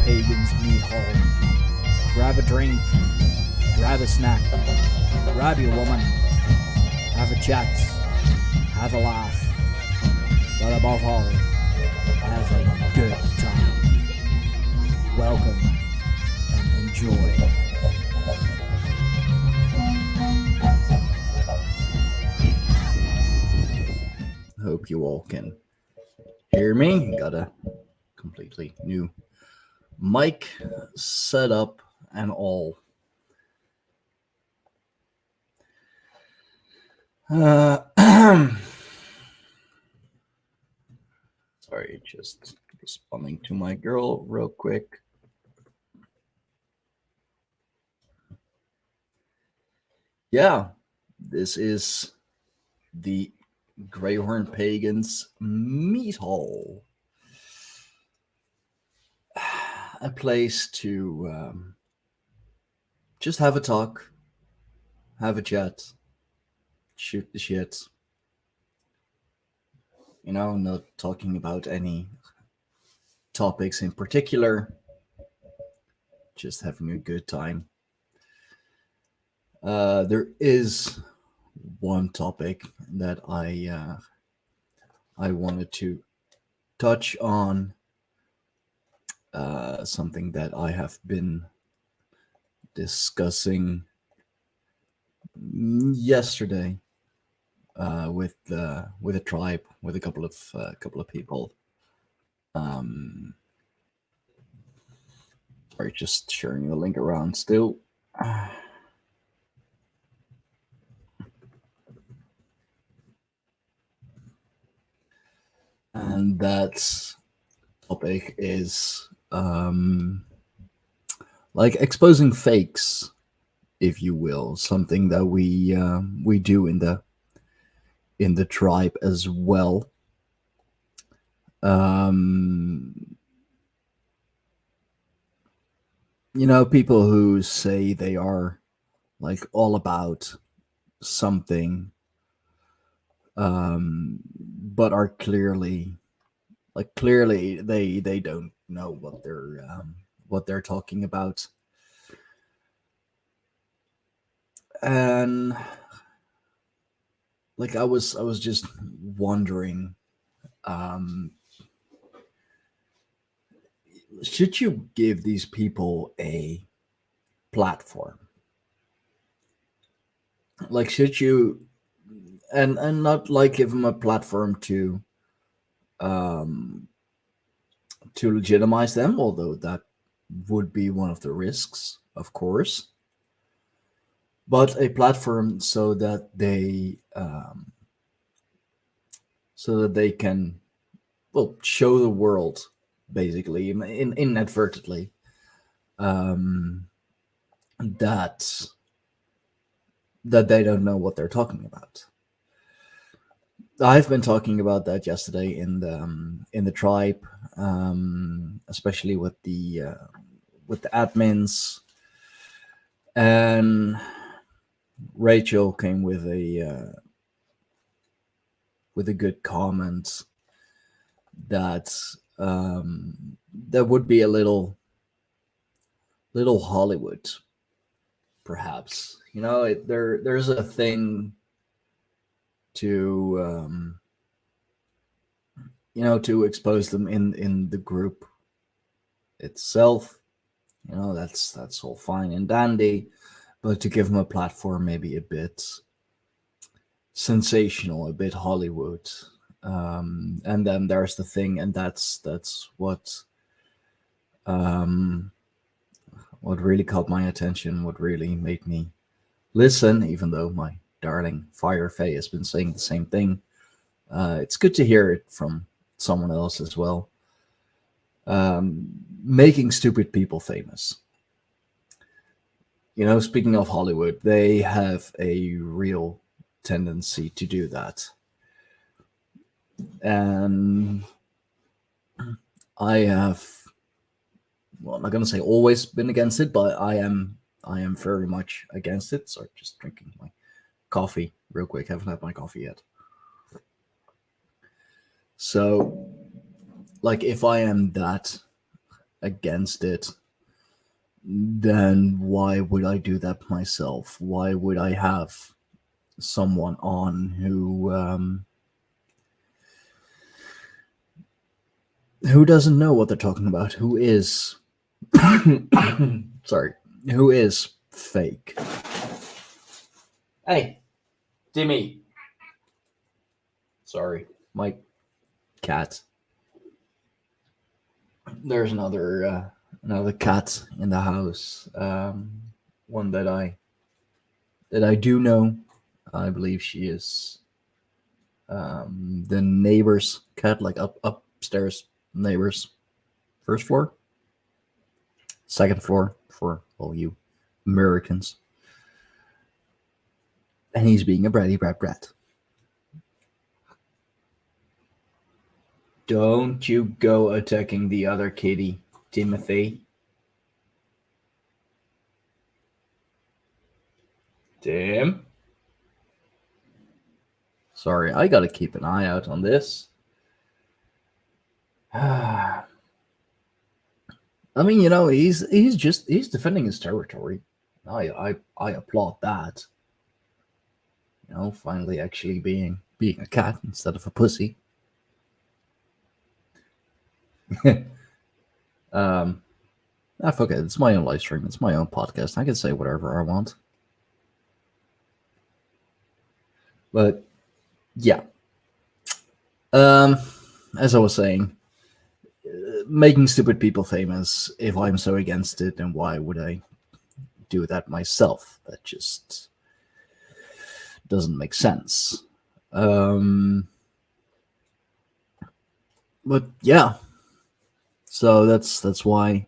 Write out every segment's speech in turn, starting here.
Pagans Mead Hall. Grab a drink, grab a snack, grab your woman, have a chat, have a laugh, but above all, have a good time. Welcome and enjoy. Hope you all can hear me. Got a completely new mic setup and all. Sorry, just responding to my girl real quick. Yeah, this is the Greyhorn Pagans Mead Hall. A place to just have a talk, have a chat, shoot the shit. You know, not talking about any topics in particular, just having a good time. There is one topic that I wanted to touch on, something that I have been discussing yesterday with a tribe, with a couple of people. Sorry, just sharing the link around still. And that topic is like exposing fakes, if you will, something that we do in the tribe as well. You know, people who say they are like all about something, but are clearly they don't know what they're talking about. And like I was just wondering, should you give these people a platform? Like, should you, and not like give them a platform to legitimize them, although that would be one of the risks, of course, but a platform so that they can, well, show the world, basically, inadvertently, that they don't know what they're talking about. I've been talking about that yesterday in the tribe, especially with the admins, and Rachel came with a good comment that that would be a little Hollywood, perhaps. You know, there's a thing to to expose them in the group itself. You know, that's all fine and dandy, but to give them a platform, maybe a bit sensational, a bit Hollywood. And then there's the thing, and that's what really caught my attention, what really made me listen, even though my darling Firefay has been saying the same thing. It's good to hear it from someone else as well. Making stupid people famous. You know, speaking of Hollywood, they have a real tendency to do that. And I have, well, I'm not going to say always been against it, but I am very much against it. So just drinking my coffee real quick. Haven't had my coffee yet. So, like, if I am that against it, then why would I do that myself? Why would I have someone on who doesn't know what they're talking about? Who is sorry? Who is fake? Hey, Timmy. Sorry, my cat. There's another cat in the house. One that I do know. I believe she is the neighbor's cat, like upstairs neighbors, first floor, second floor for all you Americans. And he's being a bratty brat. Don't you go attacking the other kitty, Timothy. Tim? Sorry, I gotta keep an eye out on this. I mean, he's defending his territory. I applaud that. Finally actually being a cat instead of a pussy. Fuck it. It's my own live stream. It's my own podcast. I can say whatever I want. But yeah. As I was saying, making stupid people famous, if I'm so against it, then why would I do that myself? That just doesn't make sense. But yeah. So that's why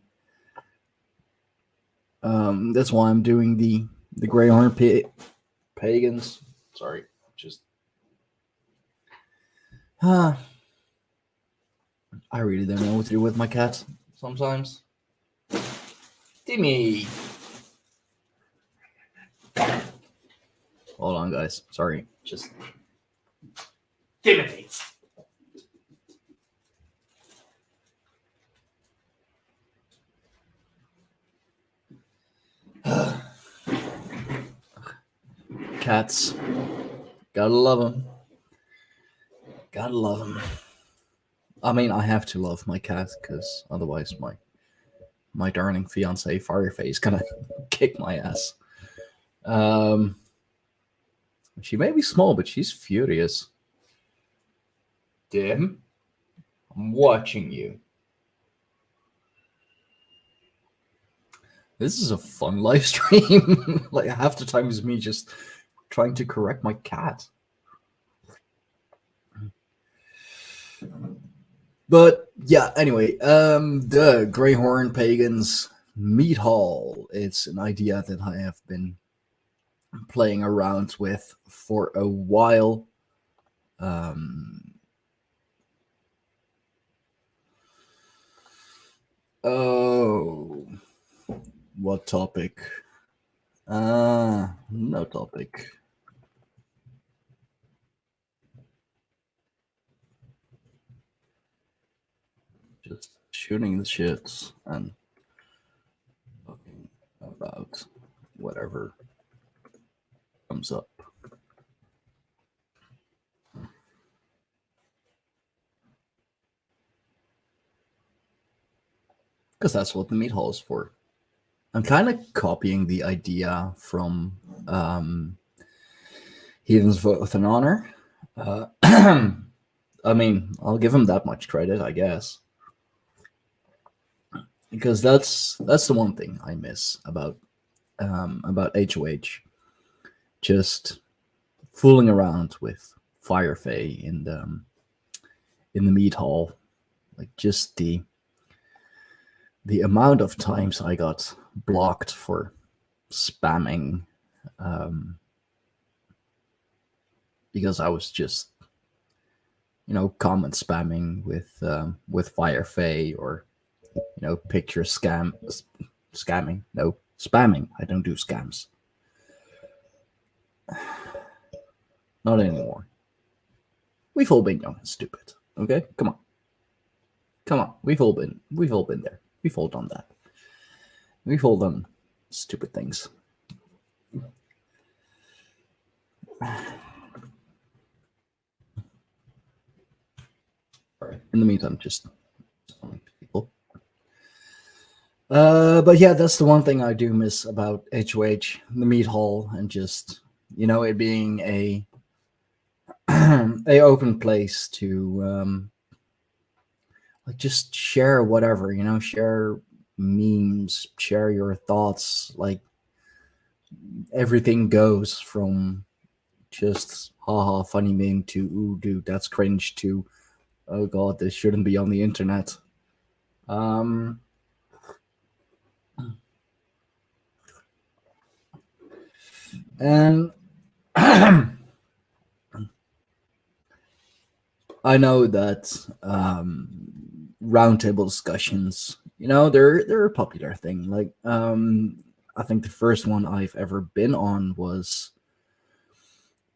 I'm doing the Greyhorn Pagans. Sorry, just I really don't know what to do with my cat sometimes. Timmy, hold on, guys. Sorry, just Timothy. Cats, gotta love them. Gotta love them. I mean, I have to love my cat because otherwise, my darling fiance Fireface gonna kick my ass. She may be small, but she's furious. Dim, I'm watching you. This is a fun live stream. Like half the time is me just trying to correct my cat. But yeah, anyway, the Greyhorn Pagans Mead Hall. It's an idea that I have been playing around with for a while. Oh, what topic? No topic. Just shooting the shits and talking about whatever comes up. Because that's what the meat hall is for. I'm kind of copying the idea from Heathens Vote with an Honor. I mean, I'll give him that much credit, I guess. Because that's the one thing I miss about HOH. Just fooling around with Firefay in the meat hall. Like just the amount of times I got blocked for spamming because I was just comment spamming with Firefay or picture scamming. No, spamming. I don't do scams. Not anymore. We've all been young and stupid. Okay, come on. We've all been there. We've all done that. We've all done stupid things. In the meantime, just people. But yeah, that's the one thing I do miss about HOH, the Mead Hall, and just it being a a open place to like just share whatever, share memes, share your thoughts, like everything goes from just haha funny meme to ooh dude that's cringe to oh god this shouldn't be on the internet. And I know that roundtable discussions, they're a popular thing. Like, I think the first one I've ever been on was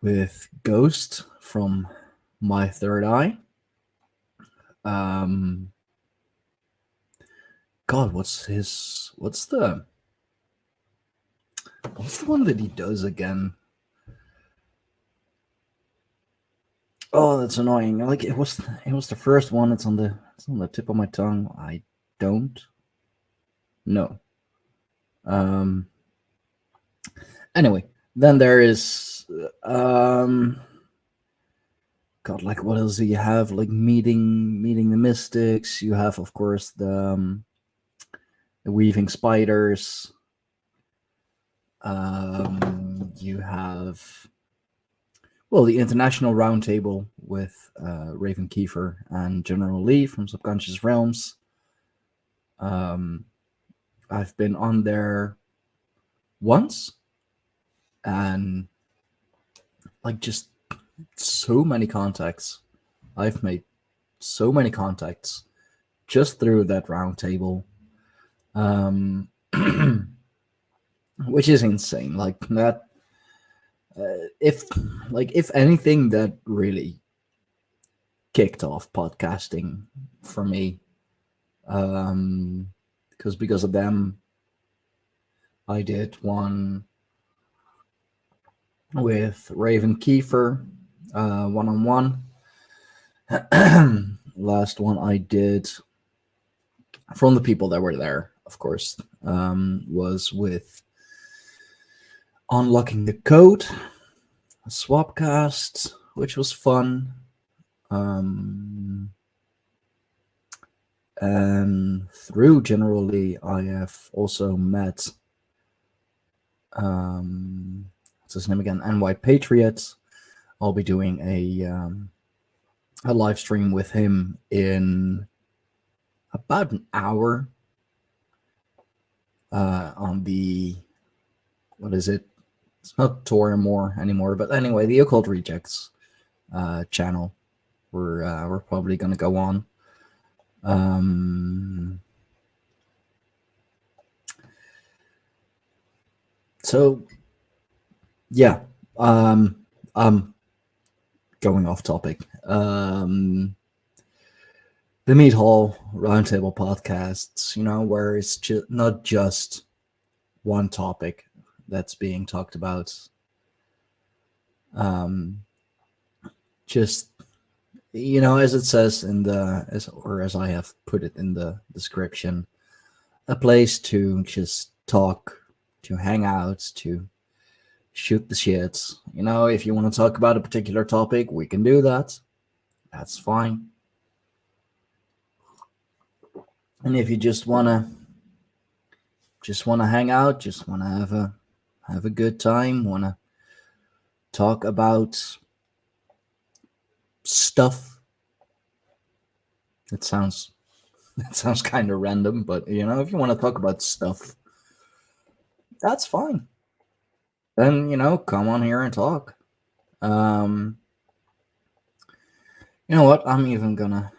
with Ghost from My Third Eye. God, what's the one that he does again? Oh, that's annoying. Like it was the first one. It's on the tip of my tongue. I don't know. Anyway, then there is God, like what else do you have? Like meeting the mystics. You have, of course, the weaving spiders. You have the International Roundtable with Raven Kiefer and General Lee from Subconscious Realms. I've been on there once, and like just so many contacts. I've made so many contacts just through that roundtable, which is insane. Like that. If anything, that really kicked off podcasting for me, because of them, I did one with Raven Kiefer, one-on-one. Last one I did from the people that were there, of course, was with Unlocking the Code, a Swapcast, which was fun. And through generally, I have also met what's his name again? NY Patriot. I'll be doing a live stream with him in about an hour on the, what is it? It's not Toramore anymore, but anyway, the Occult Rejects channel. We're probably gonna go on. So yeah, I'm going off topic. The Mead Hall Roundtable podcasts, where it's not just one topic that's being talked about. Just, as it says in as I have put it in the description, a place to just talk, to hang out, to shoot the shit. If you want to talk about a particular topic, we can do that. That's fine. And if you just wanna hang out, just wanna have a good time, wanna talk about stuff. It sounds kind of random, but if you want to talk about stuff, that's fine. Then come on here and talk. You know what? I'm gonna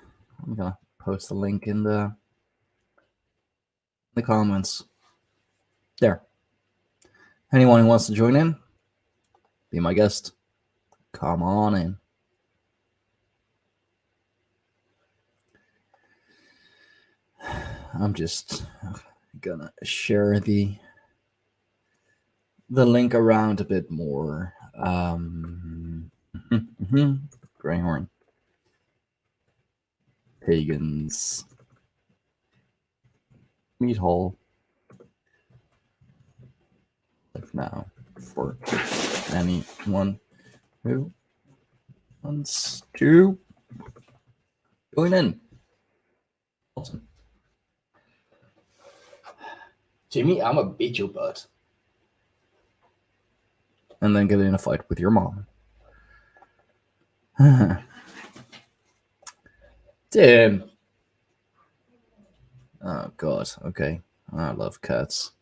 post the link in the comments. There. Anyone who wants to join in, be my guest. Come on in. I'm just gonna share the link around a bit more. Greyhorn Pagans Mead Hall. Like now, for anyone who wants to join in. Awesome. Jimmy, I'm gonna beat your butt. And then get in a fight with your mom. Tim. Oh god, okay. I love cats.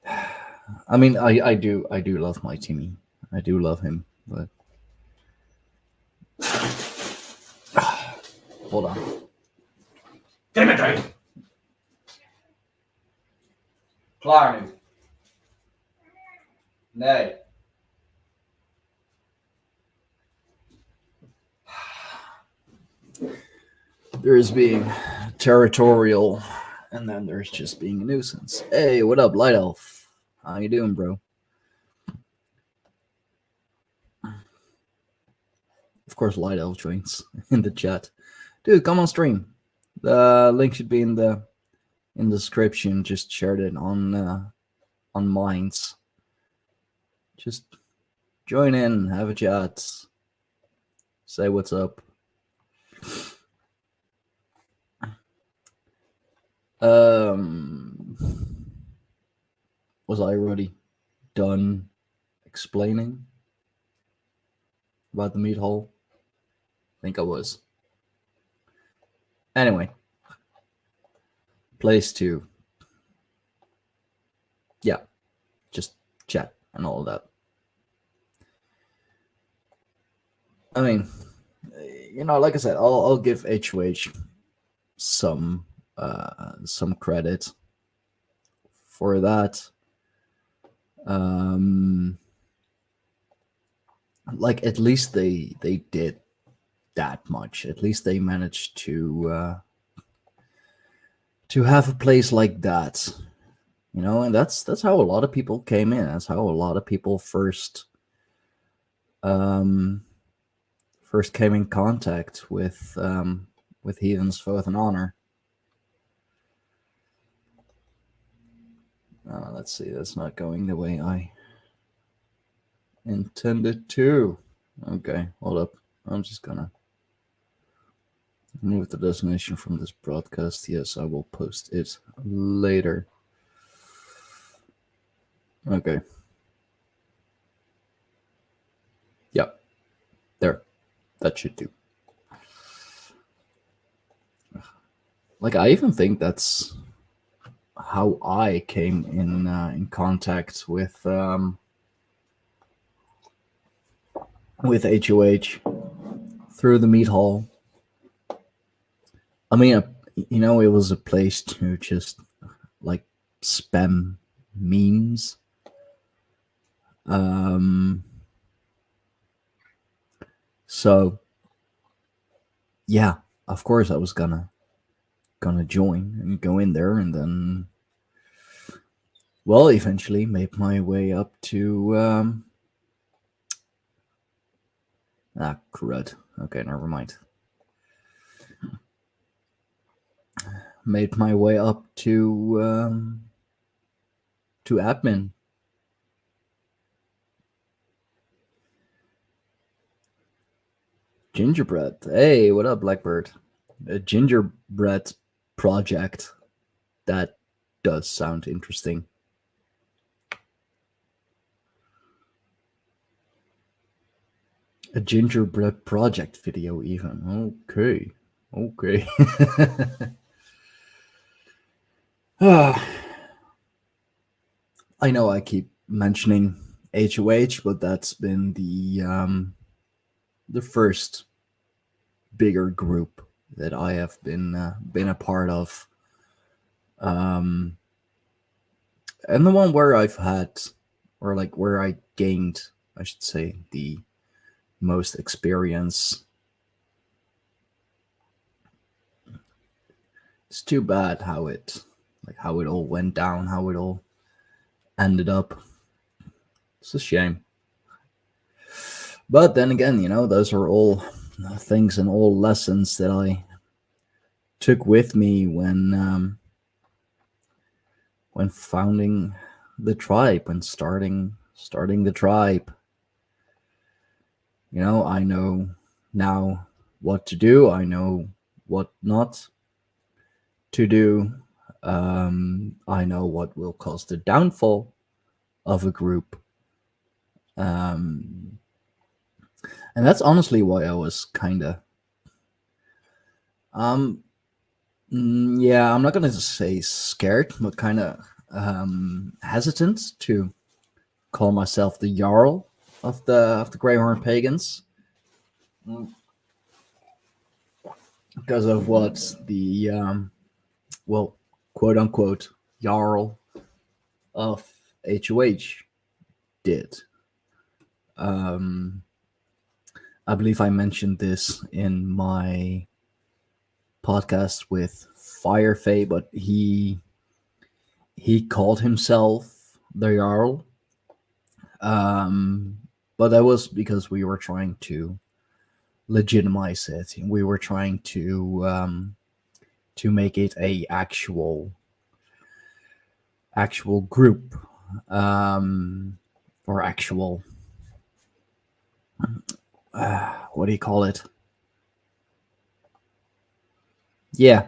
I mean, I do love my Timmy. I do love him, but hold on. Dimitri! Klaar nu. Nee. There's being territorial, and then there's just being a nuisance. Hey, what up, Light Elf? How you doing, bro? Of course, Light Elf joins in the chat. Dude, come on stream. The link should be in the description. Just shared it on Minds. Just join in, have a chat, say what's up. Was I already done explaining about the meat hole? I think I was. Anyway, place to, yeah, just chat and all of that. I mean, you know, like I said, I'll give HOH some credit for that. Like at least they did that much. At least they managed to have a place like that, you know, and that's how a lot of people came in. That's how a lot of people first came in contact with Heathen's Faith and Honor. Let's see, that's not going the way I intended to. Okay, hold up. I'm just gonna move the destination from this broadcast. Yes, I will post it later. Okay. Yep. There. That should do. Like, I even think that's how I came in contact with HOH through the meat hall. I mean, you know, it was a place to just like spam memes. So yeah, of course I was gonna join and go in there, and then, well, eventually made my way up to crud. Okay, never mind. Made my way up to admin. Gingerbread. Hey, what up, Blackbird? A gingerbread project. That does sound interesting. A gingerbread project video, even. Okay. I know I keep mentioning HOH, but that's been the first bigger group that I have been a part of, and the one where I've had, or like where I gained, I should say, the most experience. it's too bad how it all went down, how it all ended up. It's a shame. But then again, those are all things and all lessons that I took with me when founding the tribe, when starting the tribe. I know now what to do. I know what not to do. I know what will cause the downfall of a group. And that's honestly why I was kind of yeah, I'm not gonna say scared, but kind of hesitant to call myself the Jarl of the Greyhorn Pagans, because of what the well, quote unquote Jarl of HOH did. I believe I mentioned this in my podcast with Firefay, but he called himself the Jarl. But that was because we were trying to legitimize it. We were trying to make it a actual group, or actual what do you call it? Yeah,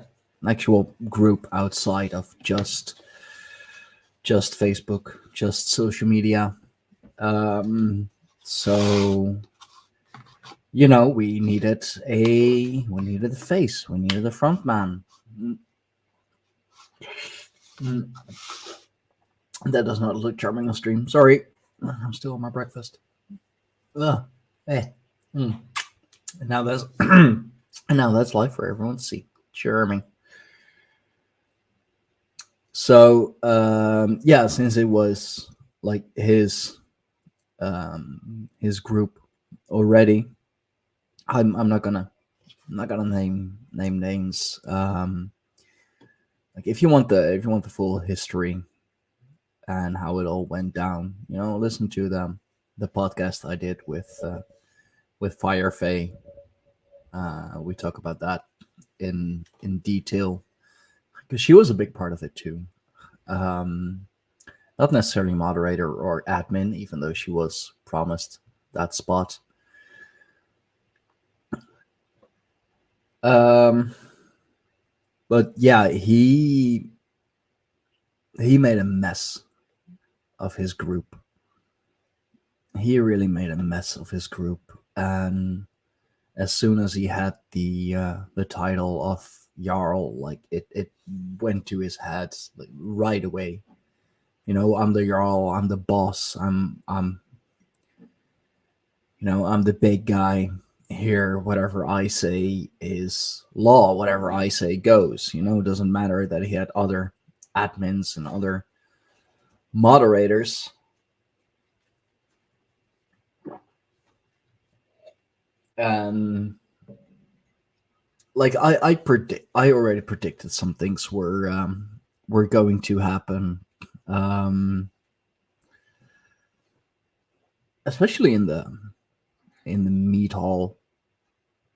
actual group outside of just Facebook, just social media. So we needed a face, we needed a front man. That does not look charming on stream. Sorry, I'm still on my breakfast. Hey. And now that's and now that's live for everyone to see. Charming. So yeah, since it was like his group already, I'm not gonna name names. Like if you want the full history and how it all went down, listen to the podcast I did with Firefay. We talk about that in detail, because she was a big part of it too. Not necessarily moderator or admin, even though she was promised that spot. But yeah, he made a mess of his group. He really made a mess of his group, and as soon as he had the title of Jarl, like it went to his head like, right away. I'm the Jarl, I'm the boss, I'm the big guy here. Whatever I say is law, whatever I say goes. It doesn't matter that he had other admins and other moderators. Like I already predicted some things were going to happen, especially in the mead hall.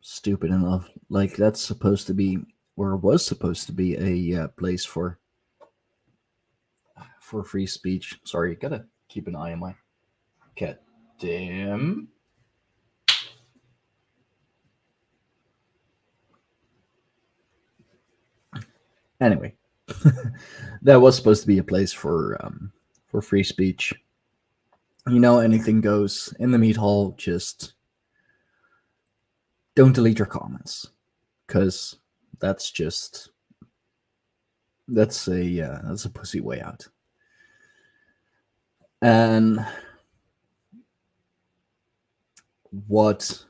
Stupid enough, like that's supposed to be, or was supposed to be, a place for free speech. Sorry, gotta keep an eye on my cat. Damn. Anyway, that was supposed to be a place for free speech. Anything goes in the mead hall. Just don't delete your comments, because that's a pussy way out. And what?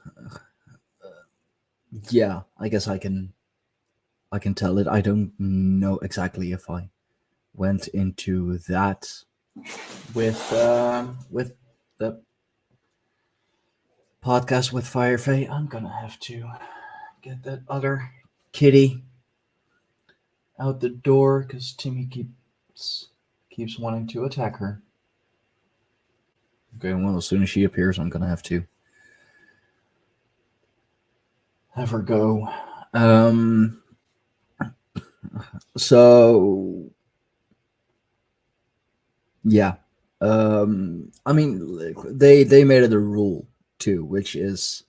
Yeah, I guess I can tell it. I don't know exactly if I went into that with the podcast with Firefay. I'm gonna have to get that other kitty out the door because Timmy keeps wanting to attack her. Okay, well, as soon as she appears, I'm gonna have to Have her go. Um. So yeah. I mean, they made it a rule too, which is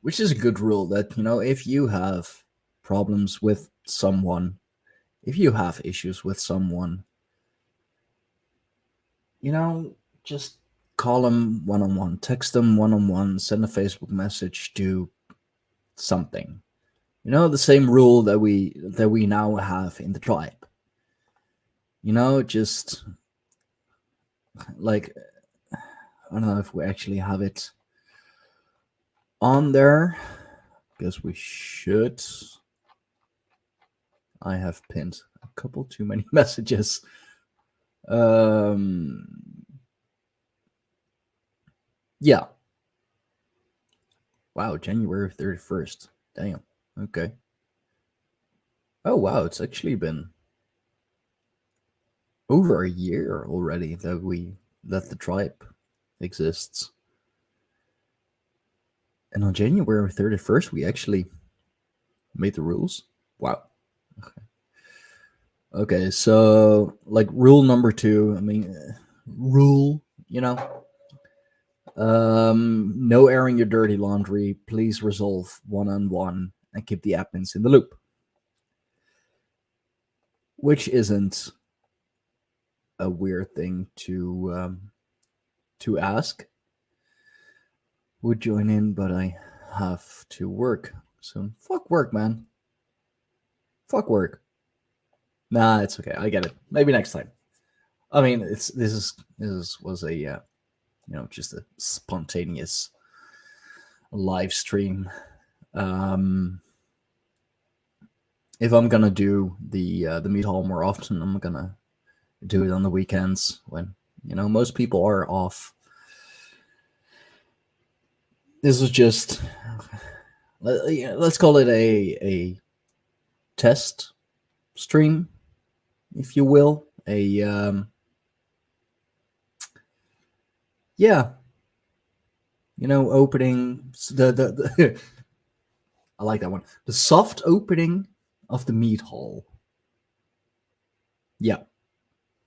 a good rule that if you have problems with someone, if you have issues with someone, you know, just call them one on one, text them one on one, send a Facebook message, do something. The same rule that we now have in the tribe. Just like I don't know if we actually have it on there. Guess we should. I have pinned a couple too many messages. Yeah. Wow, January 31st. Damn. Okay. Oh wow, it's actually been over a year already that the tribe exists. And on January 31st we actually made the rules. Wow. Okay, so like rule number 2, I mean rule, no airing your dirty laundry. Please resolve one-on-one and keep the admins in the loop. Which isn't a weird thing to ask. Would join in, but I have to work soon. Fuck work, man. Fuck work. Nah, it's okay. I get it. Maybe next time. I mean, this was a just a spontaneous live stream. If I'm gonna do the mead hall more often, I'm gonna do it on the weekends when most people are off. This was just let's call it a test stream, if you will. Yeah, opening the I like that one. The soft opening of the mead hall. Yeah,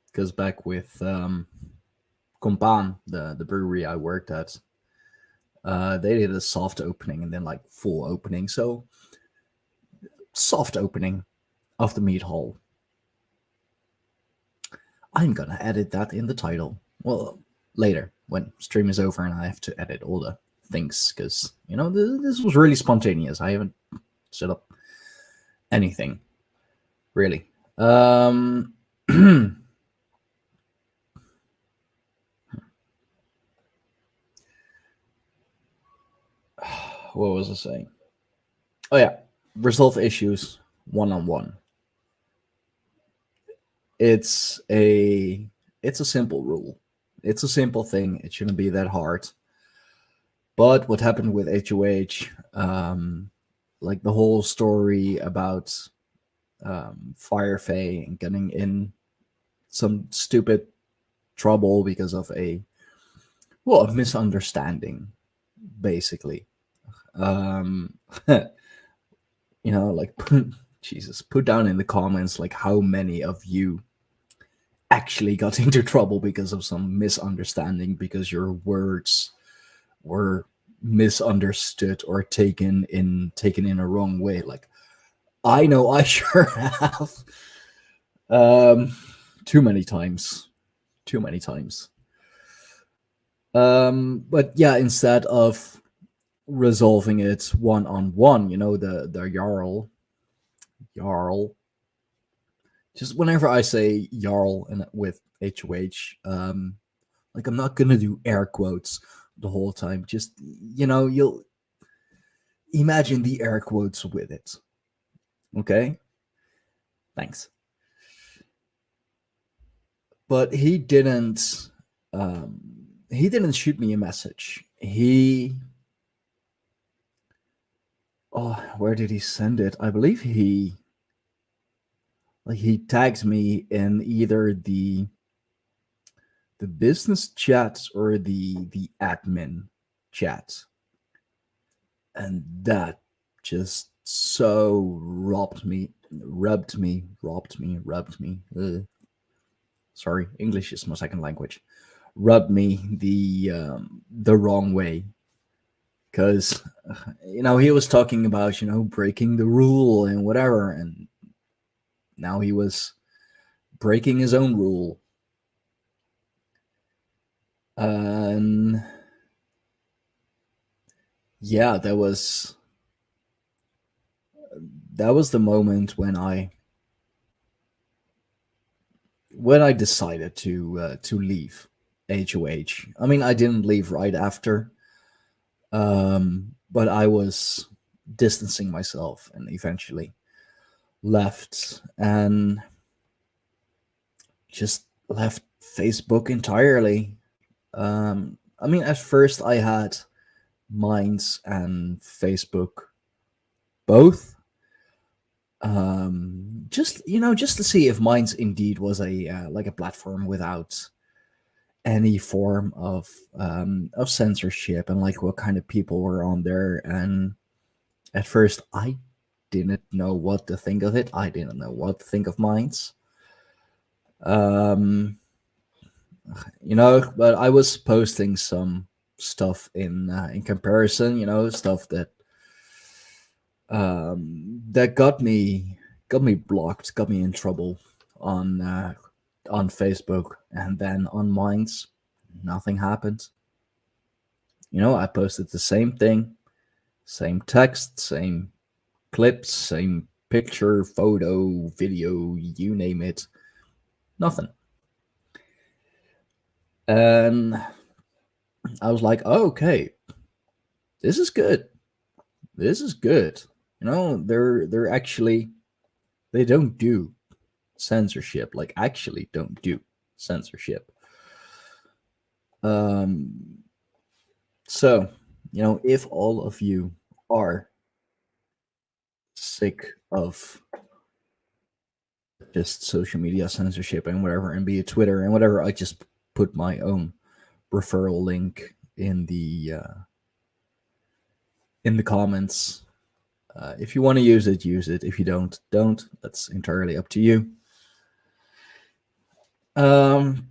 because back with Compan, the brewery I worked at, they did a soft opening and then like full opening. So soft opening of the mead hall. I'm gonna edit that in the title. Well, later when stream is over and I have to edit all the things because this was really spontaneous. I haven't set up anything really. What was I saying? Oh yeah, resolve issues one-on-one. It's a simple rule. It's a simple thing. It shouldn't be that hard. But what happened with HOH, like the whole story about Firefay and getting in some stupid trouble because of a misunderstanding, basically. Like Jesus, put down in the comments like how many of you actually got into trouble because of some misunderstanding because your words were misunderstood or taken in a wrong way. Like I know I sure have. Too many times. But yeah, instead of resolving it one-on-one, the Jarl. Just whenever I say Jarl and with HOH, like I'm not gonna do air quotes the whole time. Just you'll imagine the air quotes with it. Okay? Thanks. But he didn't shoot me a message. Where did he send it? I believe he like he tags me in either the business chats or the admin chats, and that just so rubbed me. Sorry, English is my second language. Rubbed me the wrong way, because he was talking about breaking the rule and whatever, and now he was breaking his own rule. And yeah, that was the moment when I decided to leave HOH. I mean, I didn't leave right after, but I was distancing myself and eventually left and just left Facebook entirely. I mean, at first I had Minds and Facebook both, just to see if Minds indeed was a like a platform without any form of censorship, and like what kind of people were on there. And at first I didn't know what to think of it. I didn't know what to think of Minds. um but I was posting some stuff in comparison, stuff that got me blocked, got me in trouble on Facebook, and then on Minds, nothing happened. I posted the same thing, same text, same clips, same picture, photo, video, you name it, nothing. And I was like, oh, okay, this is good. This is good. They're actually, they don't do censorship, like actually don't do censorship. Um so, if all of you are sick of just social media censorship and whatever, and be it Twitter and whatever, I just put my own referral link in the comments. If you want to use it, use it. If you don't. That's entirely up to you. And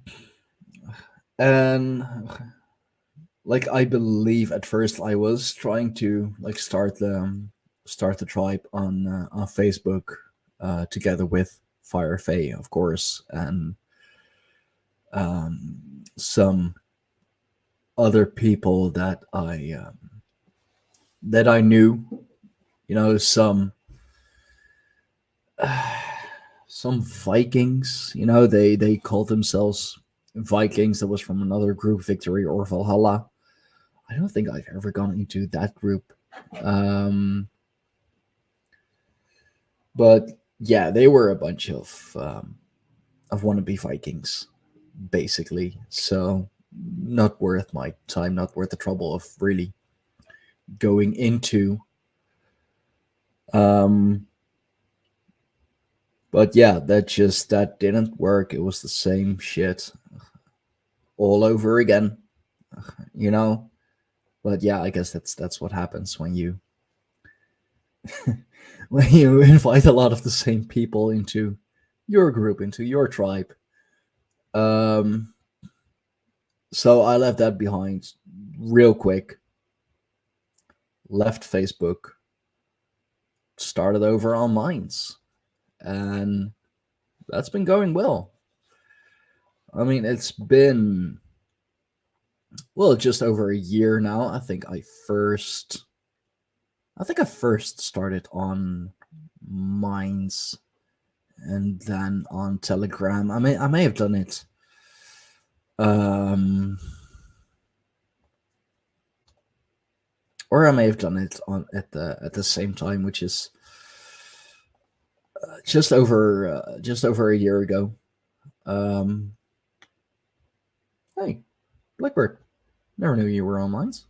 like, I believe at first I was trying to like start the tribe on Facebook, together with Firefay, of course, and some other people that I knew. Some Vikings. They called themselves Vikings. That was from another group, Victory or Valhalla. I don't think I've ever gone into that group. But yeah, they were a bunch of wannabe Vikings, basically. So not worth my time, not worth the trouble of really going into. But yeah, that didn't work. It was the same shit all over again, you know. But yeah, I guess that's what happens when you when you invite a lot of the same people into your group, into your tribe. Um, so I left that behind real quick. Left Facebook, started over on Minds, and that's been going well. I mean, it's been just over a year now. I think I first started on Minds and then on Telegram. I may have done it. Or I may have done it on at the same time, which is just over a year ago. Hey, Blackbird, never knew you were on Minds.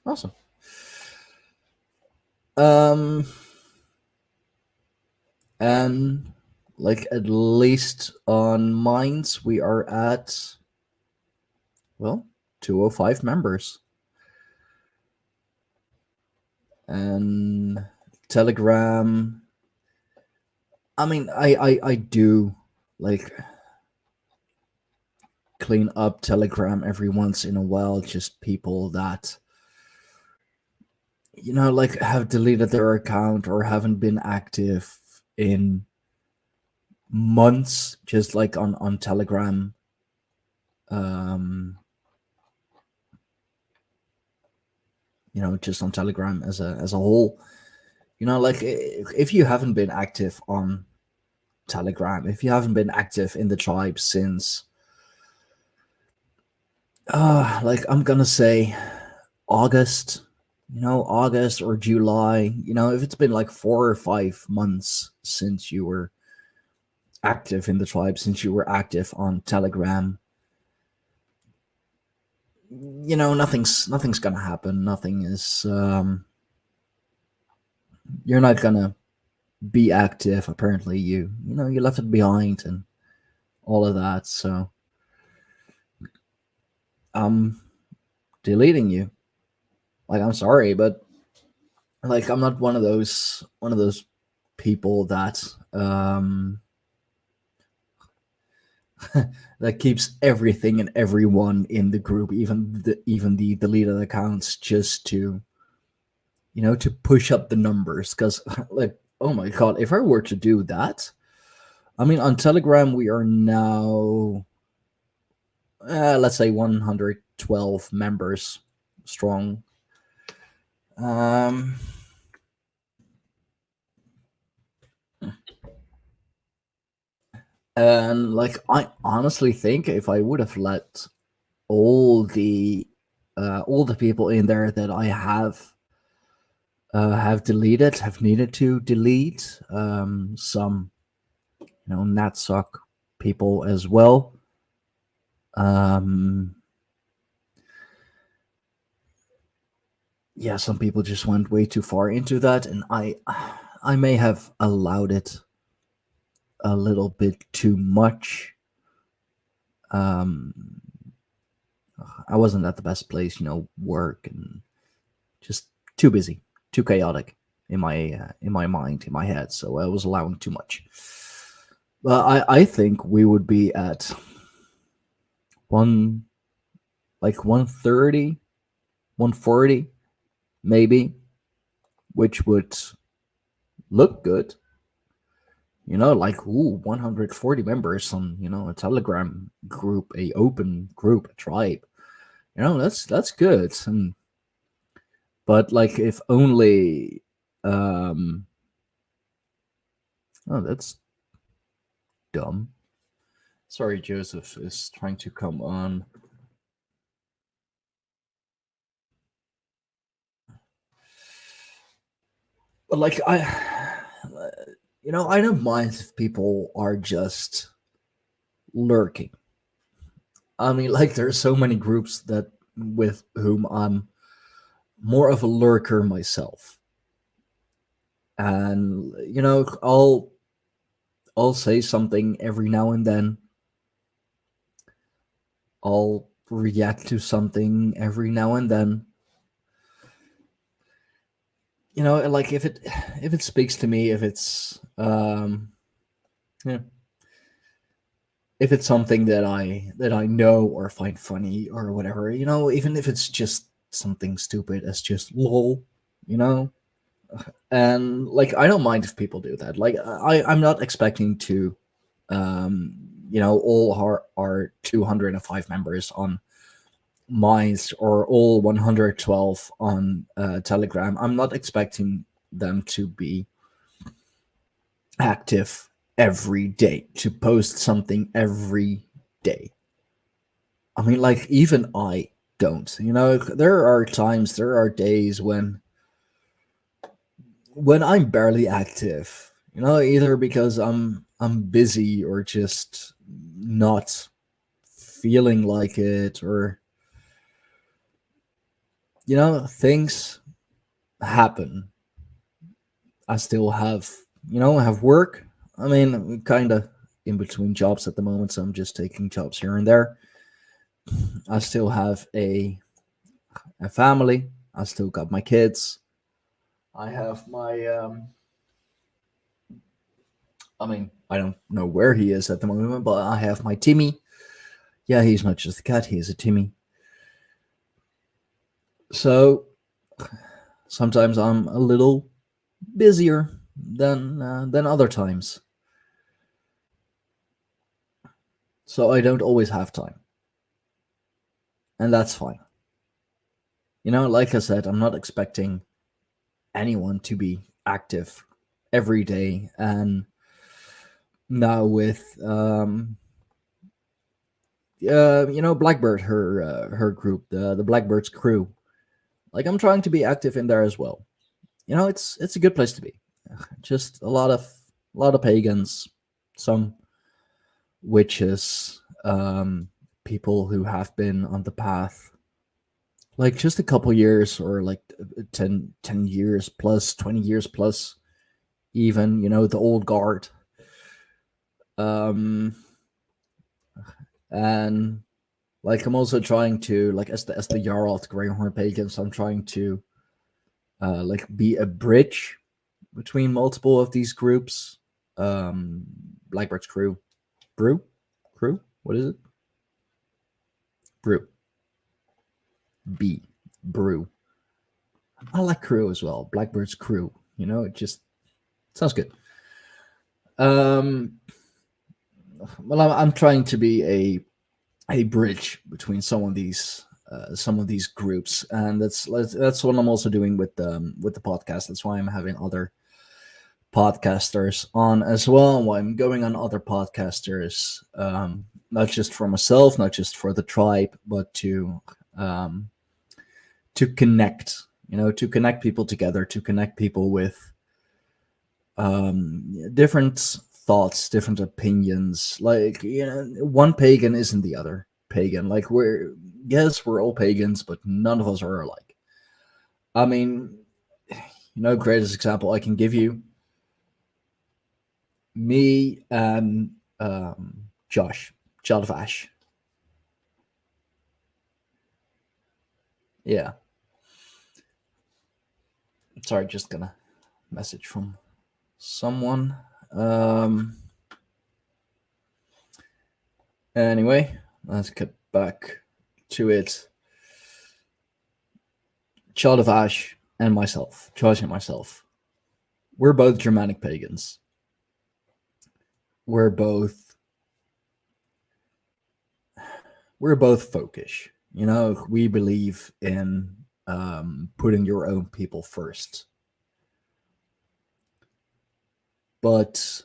Awesome. Um, and like at least on Minds, we are at, well, 205 members. And Telegram, I mean, I do like clean up Telegram every once in a while. Just people that, like have deleted their account or haven't been active in months, just like on Telegram. Um, just on Telegram as a whole. Like if you haven't been active on Telegram, if you haven't been active in the tribe since, like I'm gonna say August, August or July, if it's been like 4 or 5 months since you were active in the tribe, since you were active on Telegram, nothing's gonna happen. Nothing is, you're not gonna be active. Apparently, you left it behind and all of that. So I'm deleting you. Like, I'm sorry, but like I'm not one of those people that that keeps everything and everyone in the group, even the deleted accounts, just to push up the numbers. Because like, oh my god, if I were to do that, I mean, on Telegram we are now, let's say 112 members strong. Um, and like, I honestly think if I would have let all the people in there that I have deleted, have needed to delete, some Natsuck people as well. Yeah, some people just went way too far into that, and I may have allowed it a little bit too much. I wasn't at the best place, work and just too busy, too chaotic in my mind, in my head. So I was allowing too much. But I think we would be at 130, 140, maybe, which would look good. Like, ooh, 140 members on, a Telegram group, a open group, a tribe. That's good. But like, if only, oh, that's dumb. Sorry, Joseph is trying to come on. But like, I don't mind if people are just lurking. I mean, like, there's so many groups that with whom I'm more of a lurker myself, and I'll say something every now and then. I'll react to something every now and then. Like, if it speaks to me, if it's yeah, if it's something that I know or find funny or whatever, even if it's just something stupid as just lol, you know, and like, I don't mind if people do that. Like, I'm not expecting to, all our 205 members on Minds or all 112 on Telegram. I'm not expecting them to be active every day, to post something every day. I mean, like, even I don't. There are times, there are days when I'm barely active. Either because I'm busy or just not feeling like it, or things happen. I still have, I have work. I mean, kind of in between jobs at the moment, so I'm just taking jobs here and there. I still have a family. I still got my kids. I have my I mean, I don't know where he is at the moment, but I have my Timmy. Yeah, he's not just a cat, he is a Timmy. So sometimes I'm a little busier than other times. So I don't always have time. And that's fine. Like I said, I'm not expecting anyone to be active every day. And now with Blackbird, her group, the Blackbird's crew. Like I'm trying to be active in there as well. It's a good place to be. Just a lot of pagans, some witches, people who have been on the path like just a couple years, or like 10 years plus, 20 years plus, even, the old guard. Um and like I'm also trying to, like, as the Jarl of the Greyhorn Pagans, I'm trying to like be a bridge between multiple of these groups. Blackbird's crew, crew, what is it? Brew, B, brew. I like crew as well. Blackbird's crew. It just sounds good. Um, well, I'm trying to be a bridge between some of these groups, and that's what I'm also doing with the podcast. That's why I'm having other podcasters on as well. Why I'm going on other podcasters, not just for myself, not just for the tribe, but um, to connect. To connect people together, to connect people with different thoughts, different opinions. Like, one pagan isn't the other pagan. Like, we're all pagans, but none of us are alike. I mean, greatest example I can give you, me and Josh, Child of Ash. Yeah. Sorry, just gonna message from someone. Anyway, let's get back to it. Child of Ash and myself, Josh and myself, we're both Germanic pagans. We're both folkish. We believe in putting your own people first. But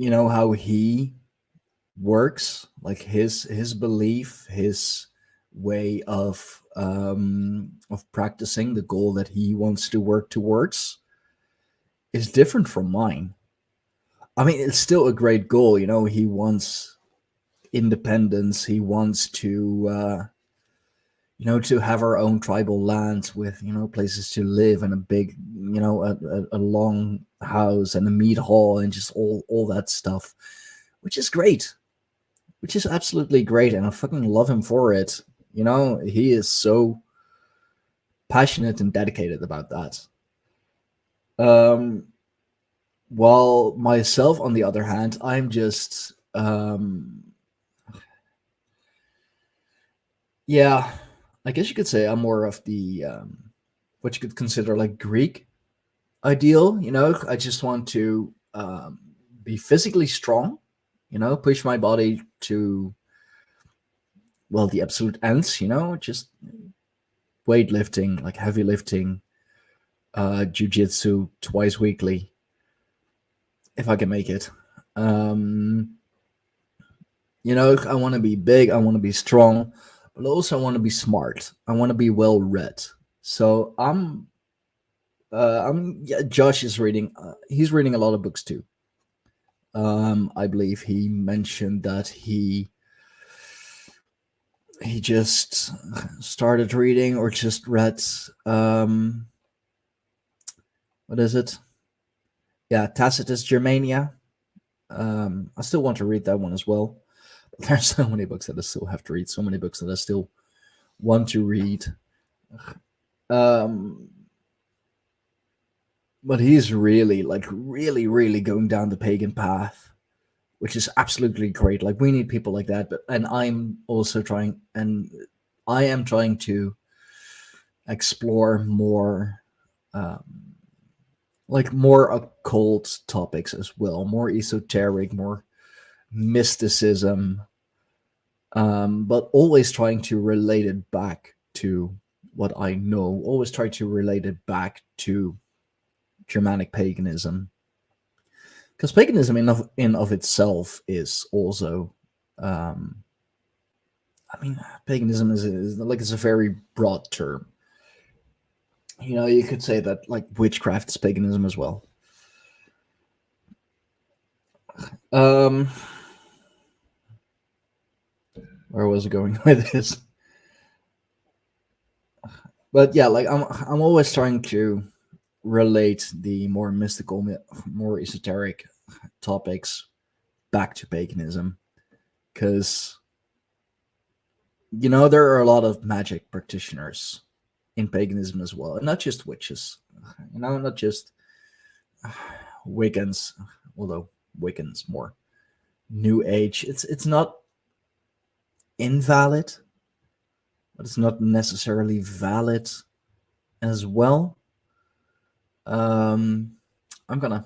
how he works, like his belief, his way of practicing the goal that he wants to work towards is different from mine. I mean, it's still a great goal. He wants independence. He wants to have our own tribal lands with, places to live, and a big, a long house and a mead hall and just all that stuff, which is great, which is absolutely great. And I fucking love him for it. He is so passionate and dedicated about that. While myself, on the other hand, I'm just, yeah, I guess you could say I'm more of the what you could consider like Greek ideal. I just want to be physically strong. Push my body to, well, the absolute ends. Just weightlifting, like heavy lifting, jujitsu twice weekly, if I can make it. I want to be big. I want to be strong, but also I want to be smart. I want to be well read. So yeah, Josh is reading. He's reading a lot of books too. I believe he mentioned that he just started reading or just read what is it? Yeah, Tacitus Germania. I still want to read that one as well. There's so many books that I still have to read. So many books that I still want to read. Um, but he's really, like, really going down the pagan path, which is absolutely great. Like, we need people like that. But and I'm also trying, and I am trying to explore more, like more occult topics as well, more esoteric, more mysticism, but always trying to relate it back to what I know. Always try to relate it back to Germanic paganism, because paganism in of itself is also, um, I mean, paganism is like, it's a very broad term. You could say that like witchcraft is paganism as well. Um, where was it going with this? But yeah, like I'm always trying to relate the more mystical, more esoteric topics back to paganism, because there are a lot of magic practitioners in paganism as well, and not just witches. Not just Wiccans, although Wiccans more New Age. It's not invalid, but it's not necessarily valid as well. I'm gonna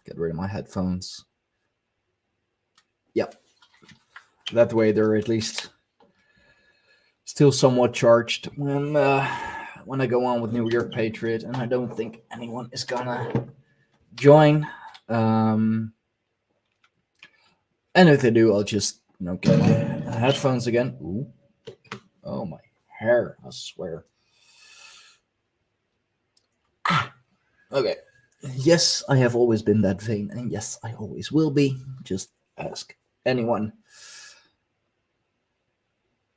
get rid of my headphones. Yep. That way they're at least still somewhat charged when I go on with New York Patriot, and I don't think anyone is gonna join. And if they do, I'll just get my headphones again. Ooh. Oh, my hair, I swear. Okay. Yes, I have always been that vain, and yes, I always will be. Just ask anyone.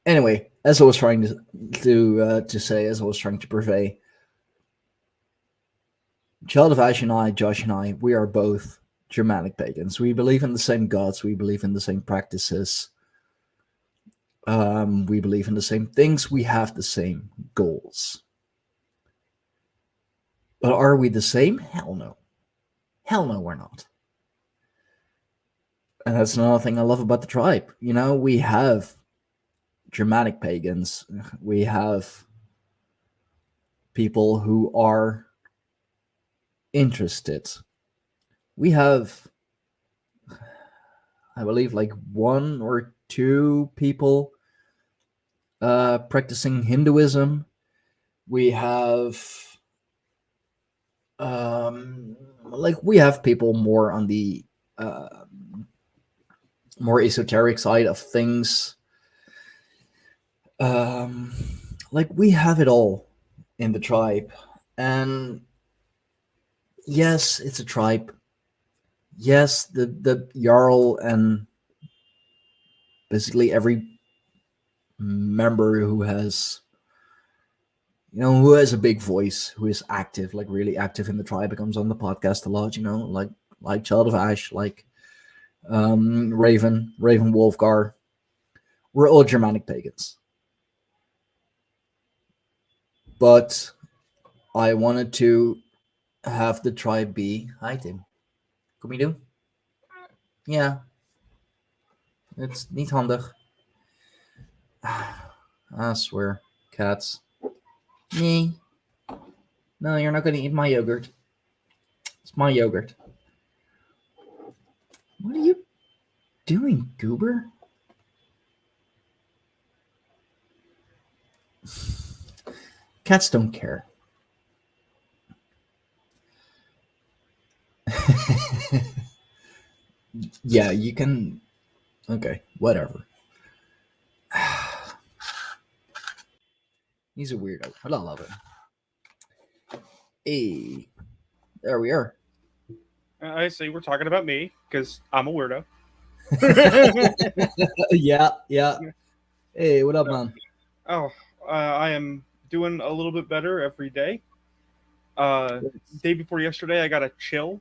Anyway, as I was trying to say, as I was trying to purvey, Child of Ash and I, Josh and I, we are both Germanic pagans. We believe in the same gods. We believe in the same practices. We believe in the same things. We have the same goals. But are we the same? Hell no. Hell no, we're not. And that's another thing I love about the tribe. We have Germanic pagans. We have people who are interested. We have, I believe, like one or two people practicing Hinduism. We have we have people more on the more esoteric side of things. We have it all in the tribe. And yes, it's a tribe. Yes, the Jarl and basically every member who has a big voice, who is active, like really active in the tribe, comes on the podcast a lot, like Child of Ash, like Raven Wolfgar. We're all Germanic pagans. But I wanted to have the tribe be... Hi, Tim. Kom je doen? Ja. Het is niet handig. I swear. Cats. Nee. No, you're not going to eat my yogurt. It's my yogurt. What are you doing, goober? Cats don't care. Yeah, you can... Okay, whatever. He's a weirdo, but I love him. Hey, there we are. I see we're talking about me because I'm a weirdo. Yeah. Hey, what up, man? Oh, I am doing a little bit better every day. Day before yesterday, I got a chill.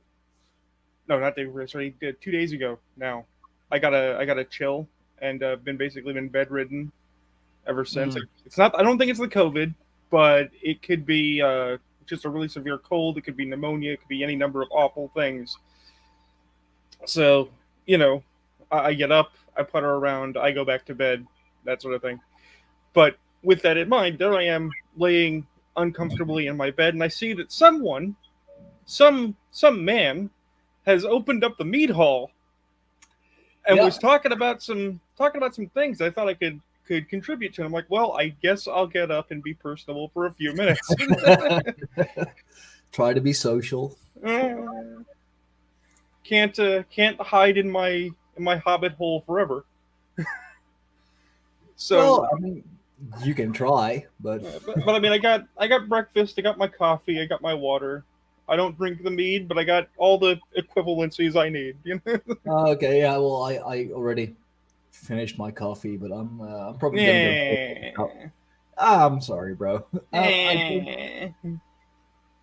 No, not day before yesterday. 2 days ago now, I got a chill, and been bedridden ever since. Mm. It's not. I don't think it's the COVID, but it could be just a really severe cold. It could be pneumonia. It could be any number of awful things. So I get up, I putter around, I go back to bed, that sort of thing. But with that in mind, there I am laying uncomfortably in my bed, and I see that some man, has opened up the mead hall and was talking about some things I thought I could contribute to. And I'm like, well, I guess I'll get up and be personable for a few minutes. Try to be social. Can't hide in my hobbit hole forever. So, well, I mean, you can try, but I mean, I got breakfast, I got my coffee, I got my water. I don't drink the mead, but I got all the equivalencies I need. Okay, yeah. Well, I already finished my coffee, but I'm probably gonna go. I'm sorry, bro. It's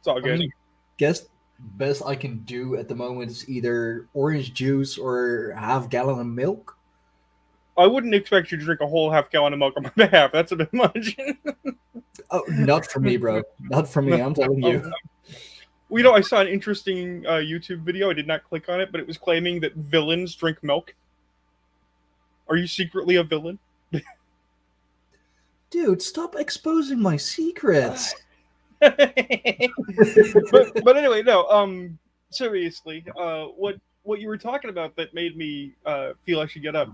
all good. I mean, guess best I can do at the moment is either orange juice or half-gallon of milk. I wouldn't expect you to drink a whole half-gallon of milk on my behalf. That's a bit much. Oh, not for me, bro. Not for me. I'm telling you. I saw an interesting YouTube video. I did not click on it, but it was claiming that villains drink milk. Are you secretly a villain? Dude, stop exposing my secrets. but anyway, no. Seriously, what you were talking about that made me feel I should get up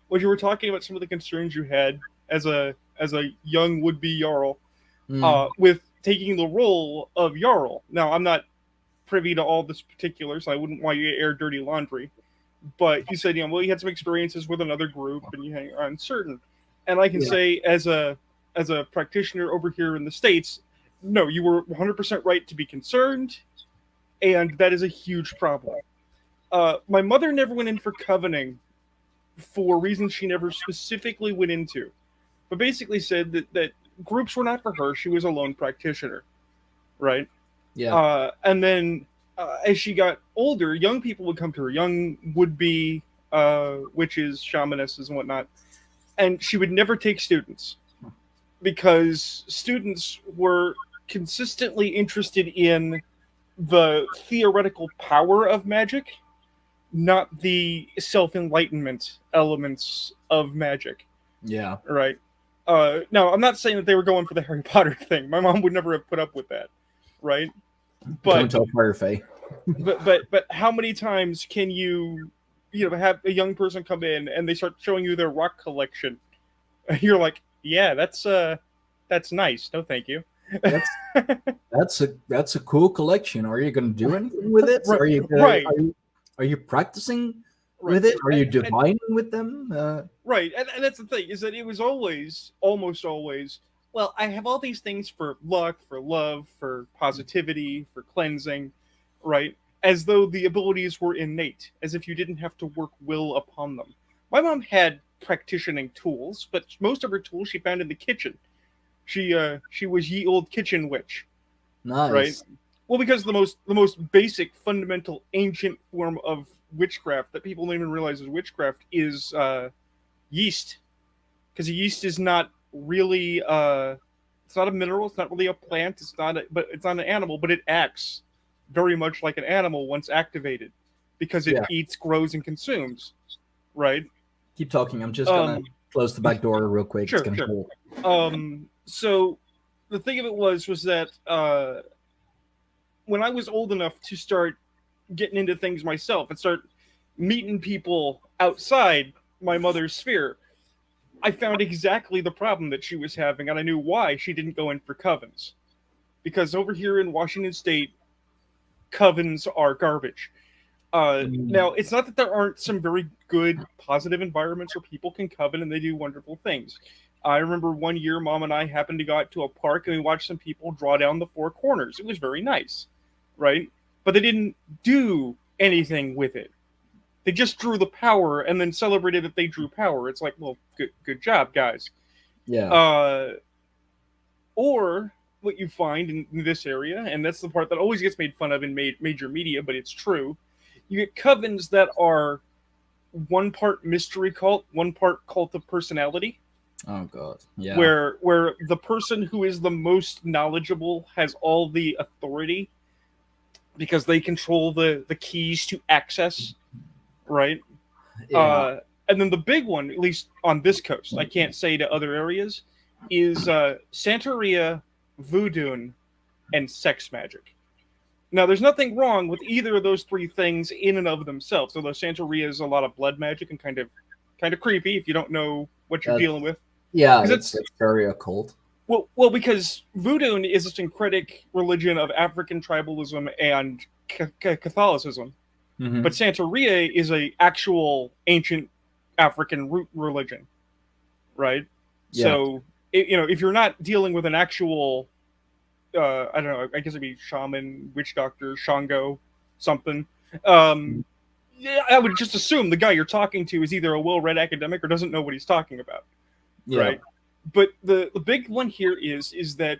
was you were talking about some of the concerns you had as a young would-be Jarl with taking the role of Jarl. Now, I'm not privy to all this particulars. I wouldn't want you to air dirty laundry. But you said, well, you had some experiences with another group and you are uncertain. And I can say, as a practitioner over here in the States, no, you were 100% right to be concerned, and that is a huge problem. My mother never went in for covening for reasons she never specifically went into, but basically said that groups were not for her. She was a lone practitioner, right? Yeah. And then as she got older, young people would come to her, young would-be witches, shamanesses, and whatnot, and she would never take students because students were consistently interested in the theoretical power of magic, not the self-enlightenment elements of magic. Yeah. Right. Now, I'm not saying that they were going for the Harry Potter thing. My mom would never have put up with that. Right. But don't tell Firefay. but how many times can you have a young person come in and they start showing you their rock collection? You're like, yeah, that's nice. No, thank you. That's a cool collection. Are you going to do anything with it? Right. Are you practicing with it? Are you divining with them? Right, and that's the thing, is that it was almost always, well, I have all these things for luck, for love, for positivity, for cleansing, right? As though the abilities were innate, as if you didn't have to work will upon them. My mom had practicing tools, but most of her tools she found in the kitchen. She was ye old kitchen witch. Nice. Right? Well, because the most basic, fundamental, ancient form of witchcraft that people don't even realize is witchcraft is yeast. Because yeast is not really it's not a mineral, it's not really a plant, it's not an animal, but it acts very much like an animal once activated. Because it eats, grows, and consumes. Right? Keep talking. I'm just gonna close the back door real quick. Sure, it's gonna sure. hold. So the thing of it was that when I was old enough to start getting into things myself and start meeting people outside my mother's sphere, I found exactly the problem that she was having, and I knew why she didn't go in for covens. Because over here in Washington State, covens are garbage. Now, it's not that there aren't some very good, positive environments where people can coven and they do wonderful things. I remember one year, Mom and I happened to go out to a park and we watched some people draw down the four corners. It was very nice, right? But they didn't do anything with it. They just drew the power and then celebrated that they drew power. It's like, well, good job, guys. Yeah. Or what you find in this area, and that's the part that always gets made fun of in major media, but it's true. You get covens that are one part mystery cult, one part cult of personality. Oh god, yeah. Where the person who is the most knowledgeable has all the authority because they control the keys to access, right? Yeah. And then the big one, at least on this coast, I can't say to other areas, is Santeria, voodoo, and sex magic. Now, there's nothing wrong with either of those three things in and of themselves. Although Santeria is a lot of blood magic and kind of creepy if you don't know what you're dealing with. Yeah, it's very occult. Well, because voodoo is a syncretic religion of African tribalism and Catholicism, but Santeria is a actual ancient African root religion, right? Yeah. So, if you're not dealing with an actual, I don't know, I guess it'd be shaman, witch doctor, Shango, something. Yeah, I would just assume the guy you're talking to is either a well-read academic or doesn't know what he's talking about, right? But the big one here is that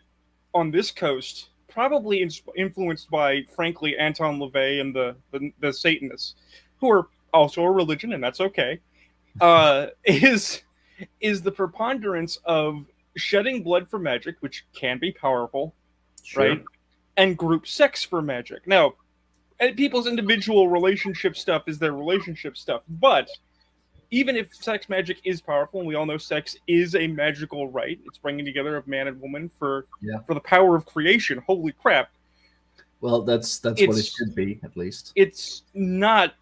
on this coast, probably influenced by, frankly, Anton LaVey and the Satanists, who are also a religion, and that's okay, is the preponderance of shedding blood for magic, which can be powerful, right? And group sex for magic. Now, people's individual relationship stuff is their relationship stuff, but even if sex magic is powerful, and we all know sex is a magical rite, it's bringing together of man and woman for the power of creation. Holy crap! Well, that's what it should be, at least. It's not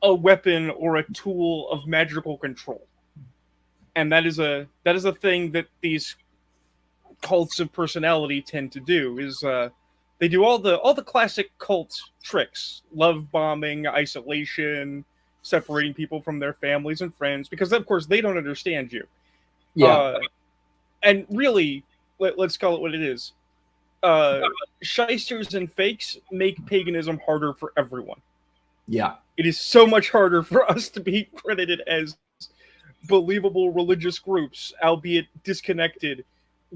a weapon or a tool of magical control, and that is a thing that these cults of personality tend to do. Is they do all the classic cult tricks: love bombing, isolation, separating people from their families and friends, because of course they don't understand you. And really, let's call it what it is. Shysters and fakes make paganism harder for everyone. Yeah. It is so much harder for us to be credited as believable religious groups, albeit disconnected,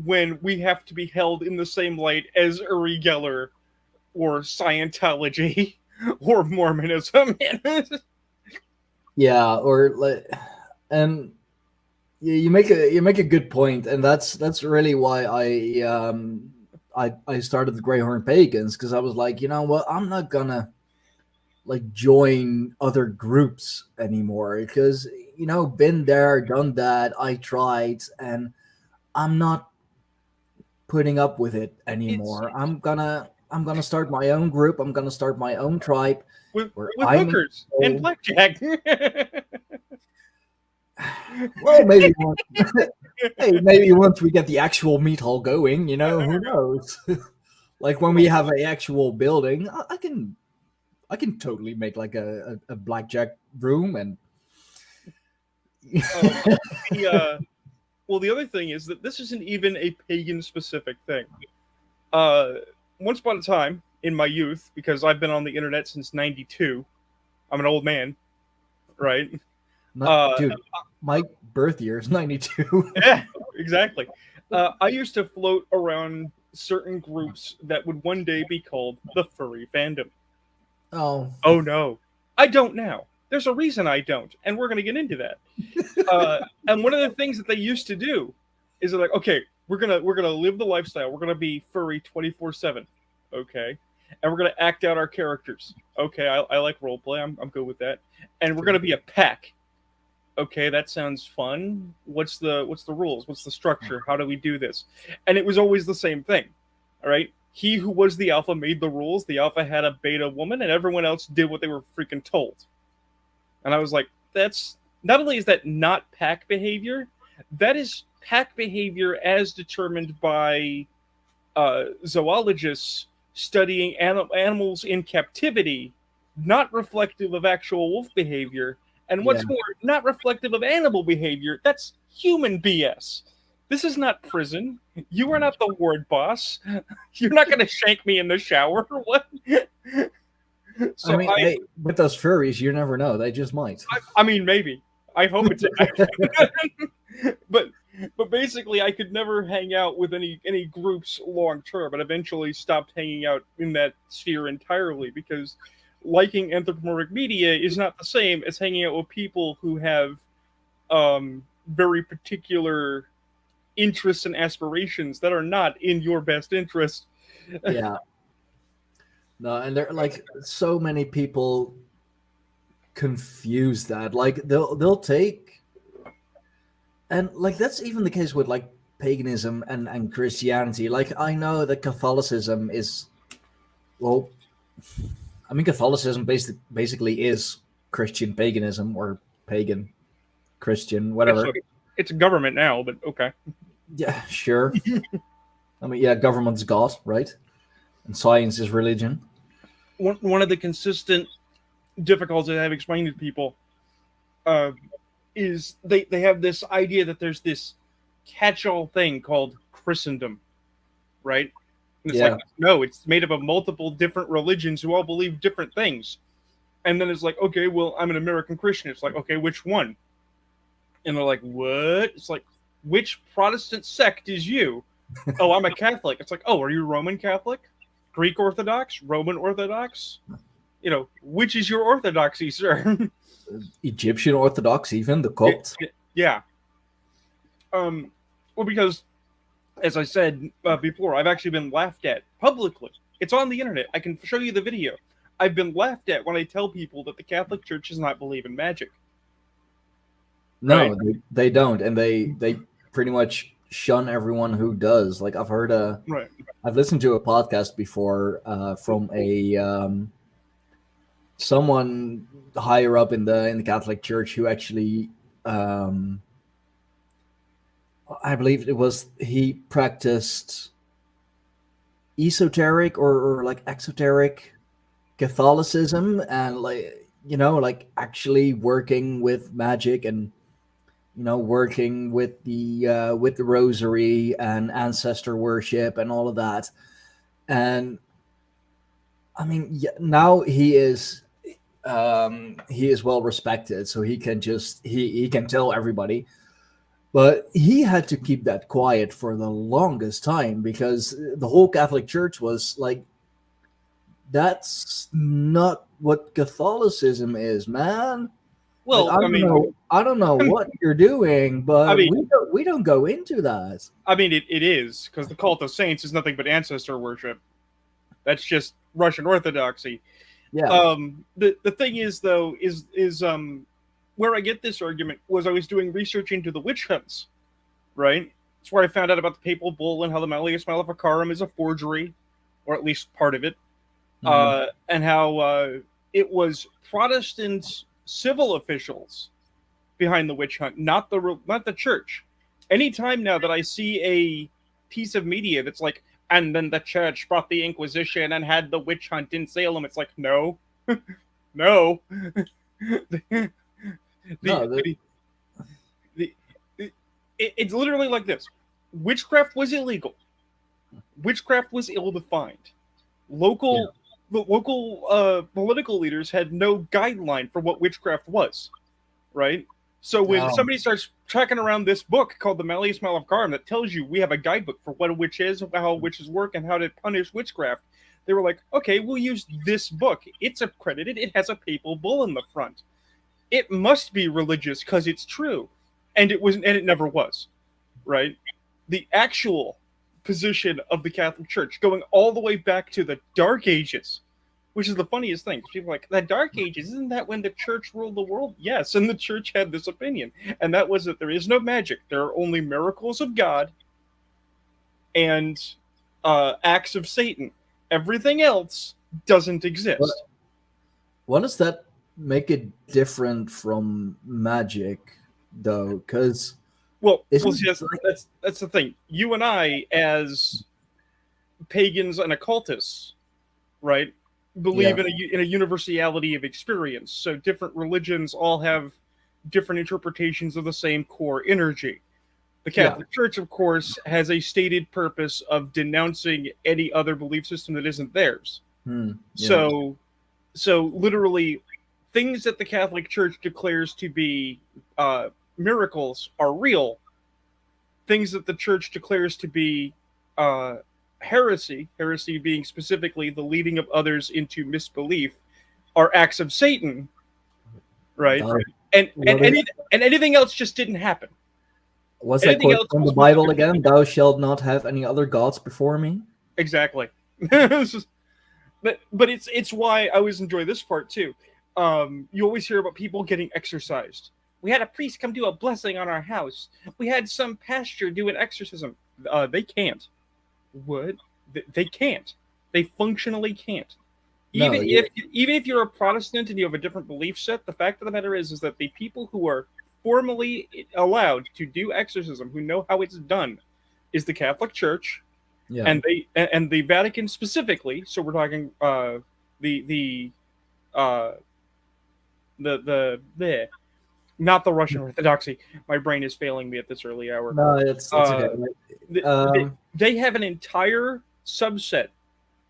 when we have to be held in the same light as Uri Geller or Scientology or Mormonism. Yeah, or and you make a good point, and that's really why I started the Greyhorn Pagans, because I was like, you know what, I'm not gonna join other groups anymore, because been there, done that, I tried, and I'm not putting up with it anymore. I'm gonna start my own group. I'm gonna start my own tribe with hookers and blackjack. Well, maybe maybe once we get the actual meat hall going, who knows? Like when we have an actual building, I can totally make like a blackjack room. And well, the other thing is that this isn't even a pagan specific thing. Once upon a time in my youth, because I've been on the internet since '92, I'm an old man, right? Dude, my birth year is '92. Yeah, exactly. I used to float around certain groups that would one day be called the furry fandom. Oh no, I don't now. There's a reason I don't, and we're going to get into that. And one of the things that they used to do is they're like, okay, we're gonna live the lifestyle. We're gonna be furry 24/7, okay, and we're gonna act out our characters. Okay, I like roleplay. I'm good with that. And we're gonna be a pack. Okay, that sounds fun. What's the rules? What's the structure? How do we do this? And it was always the same thing. All right. He who was the alpha made the rules. The alpha had a beta woman, and everyone else did what they were freaking told. And I was like, that's not only is that not pack behavior, that is pack behavior as determined by zoologists studying animals in captivity, not reflective of actual wolf behavior. And what's more, not reflective of animal behavior. That's human BS. This is not prison. You are not the ward boss. You're not going to shank me in the shower. What? So hey, with those furries, you never know. They just might. I mean, maybe. I hope it's a but But basically, I could never hang out with any groups long term, and eventually stopped hanging out in that sphere entirely because liking anthropomorphic media is not the same as hanging out with people who have very particular interests and aspirations that are not in your best interest. Yeah. No, and there like so many people confuse that. Like they'll take, and like that's even the case with like paganism and Christianity. Like I know that Catholicism is, well, I mean Catholicism basically is Christian paganism or pagan Christian, It's whatever. it's a government now, but okay. Yeah, sure. I mean, yeah, government's God, right? And science is religion. One of the consistent difficulties I have explaining to people uh, is they have this idea that there's this catch-all thing called Christendom, right? And it's Yeah. like, no, it's made up of multiple different religions who all believe different things. And then it's like, okay, well, I'm an American Christian. It's like, okay, which one? And they're like, what? It's like, which Protestant sect is you? Oh, I'm a Catholic. It's like, oh, are you Roman Catholic? Greek Orthodox? Roman Orthodox? You know, which is your orthodoxy, sir? Egyptian Orthodox, even the Copt. Yeah. Well, because, as I said before, I've actually been laughed at publicly. It's on the internet. I can show you the video. I've been laughed at when I tell people that the Catholic Church does not believe in magic. No, Right. they don't, and they pretty much shun everyone who does. Like Right. I've listened to a podcast before from a someone higher up in the Catholic Church who actually, I believe it was he practiced esoteric or like exoteric Catholicism, and like like actually working with magic and working with the rosary and ancestor worship and all of that. And I mean, yeah, now he is well respected, so he can just he can tell everybody. But he had to keep that quiet for the longest time because the whole Catholic Church was like, that's not what Catholicism is, man. Like Well, I don't know what you're doing, I but mean, we don't go into that. it is because the cult of saints is nothing but ancestor worship. That's just Russian Orthodoxy. Yeah. The thing is though is where I get this argument was I was doing research into the witch hunts, right? It's where I found out about the papal bull and how the Malleus Maleficarum is a forgery, or at least part of it, Mhm. and how it was Protestant civil officials behind the witch hunt, not the church. Anytime now that I see a piece of media that's like, and then the church brought the Inquisition and had the witch hunt in Salem, it's like, no, no. No, The, it's literally like this: witchcraft was illegal. Witchcraft was ill-defined. Local, the local political leaders had no guideline for what witchcraft was, right? So when no. somebody starts tracking around this book called the Malleus Maleficarum that tells you we have a guidebook for what a witch is, how witches work, and how to punish witchcraft, they were like, okay, we'll use this book. It's accredited. It has a papal bull in the front. It must be religious because it's true, and it never was, right? The actual position of the Catholic Church, going all the way back to the Dark Ages, which is the funniest thing. People are like, the Dark Ages, isn't that when the church ruled the world? Yes, and the church had this opinion, and that was that there is no magic. There are only miracles of God and acts of Satan. Everything else doesn't exist. What does that make it different from magic, though? Because Well, isn't see, that's the thing. You and I, as pagans and occultists, right, believe yeah, in a universality of experience. So different religions all have different interpretations of the same core energy. The Catholic Church, of course, has a stated purpose of denouncing any other belief system that isn't theirs. yeah. So literally, things that the Catholic Church declares to be miracles are real, things that the church declares to be heresy being specifically the leading of others into misbelief, are acts of Satan, right? God, And what is- anything else just didn't happen. what's that Anything quote else from was the Bible specific- again? Thou shalt not have any other gods before me. Exactly. but it's why I always enjoy this part too. You always hear about people getting exorcised. We had a priest come do a blessing on our house. We had some pastor do an exorcism. They can't. What? They can't. They functionally can't. No, Even if you're a Protestant and you have a different belief set, the fact of the matter is that the people who are formally allowed to do exorcism, who know how it's done, is the Catholic Church, yeah. and the Vatican specifically. So we're talking the not the Russian Orthodoxy. My brain is failing me at this early hour. No, it's okay. They have an entire subset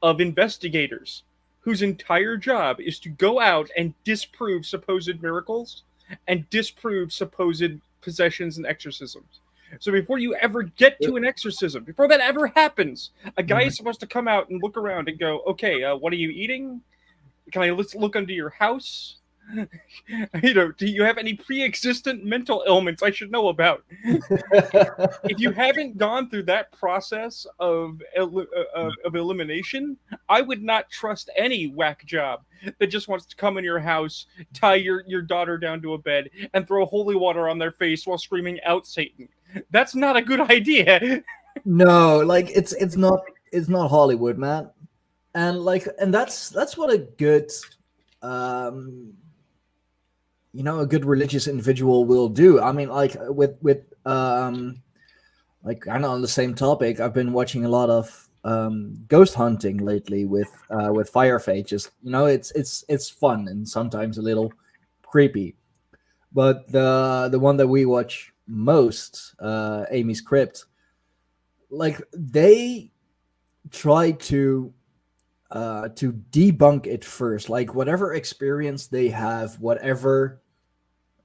of investigators whose entire job is to go out and disprove supposed miracles and disprove supposed possessions and exorcisms. So before you ever get to an exorcism, before that ever happens, a guy is supposed to come out and look around and go, okay, what are you eating? Let's look under your house. Do you have any pre-existent mental ailments I should know about? If you haven't gone through that process of elimination, I would not trust any whack job that just wants to come in your house, tie your daughter down to a bed, and throw holy water on their face while screaming out Satan. That's not a good idea. No, like it's not Hollywood, man. And that's what a good a good religious individual will do. I mean, like with like kind of on the same topic, I've been watching a lot of ghost hunting lately with firephages. It's fun and sometimes a little creepy. But the one that we watch most, Amy's Crypt, like they try to debunk it first. Like whatever experience they have, whatever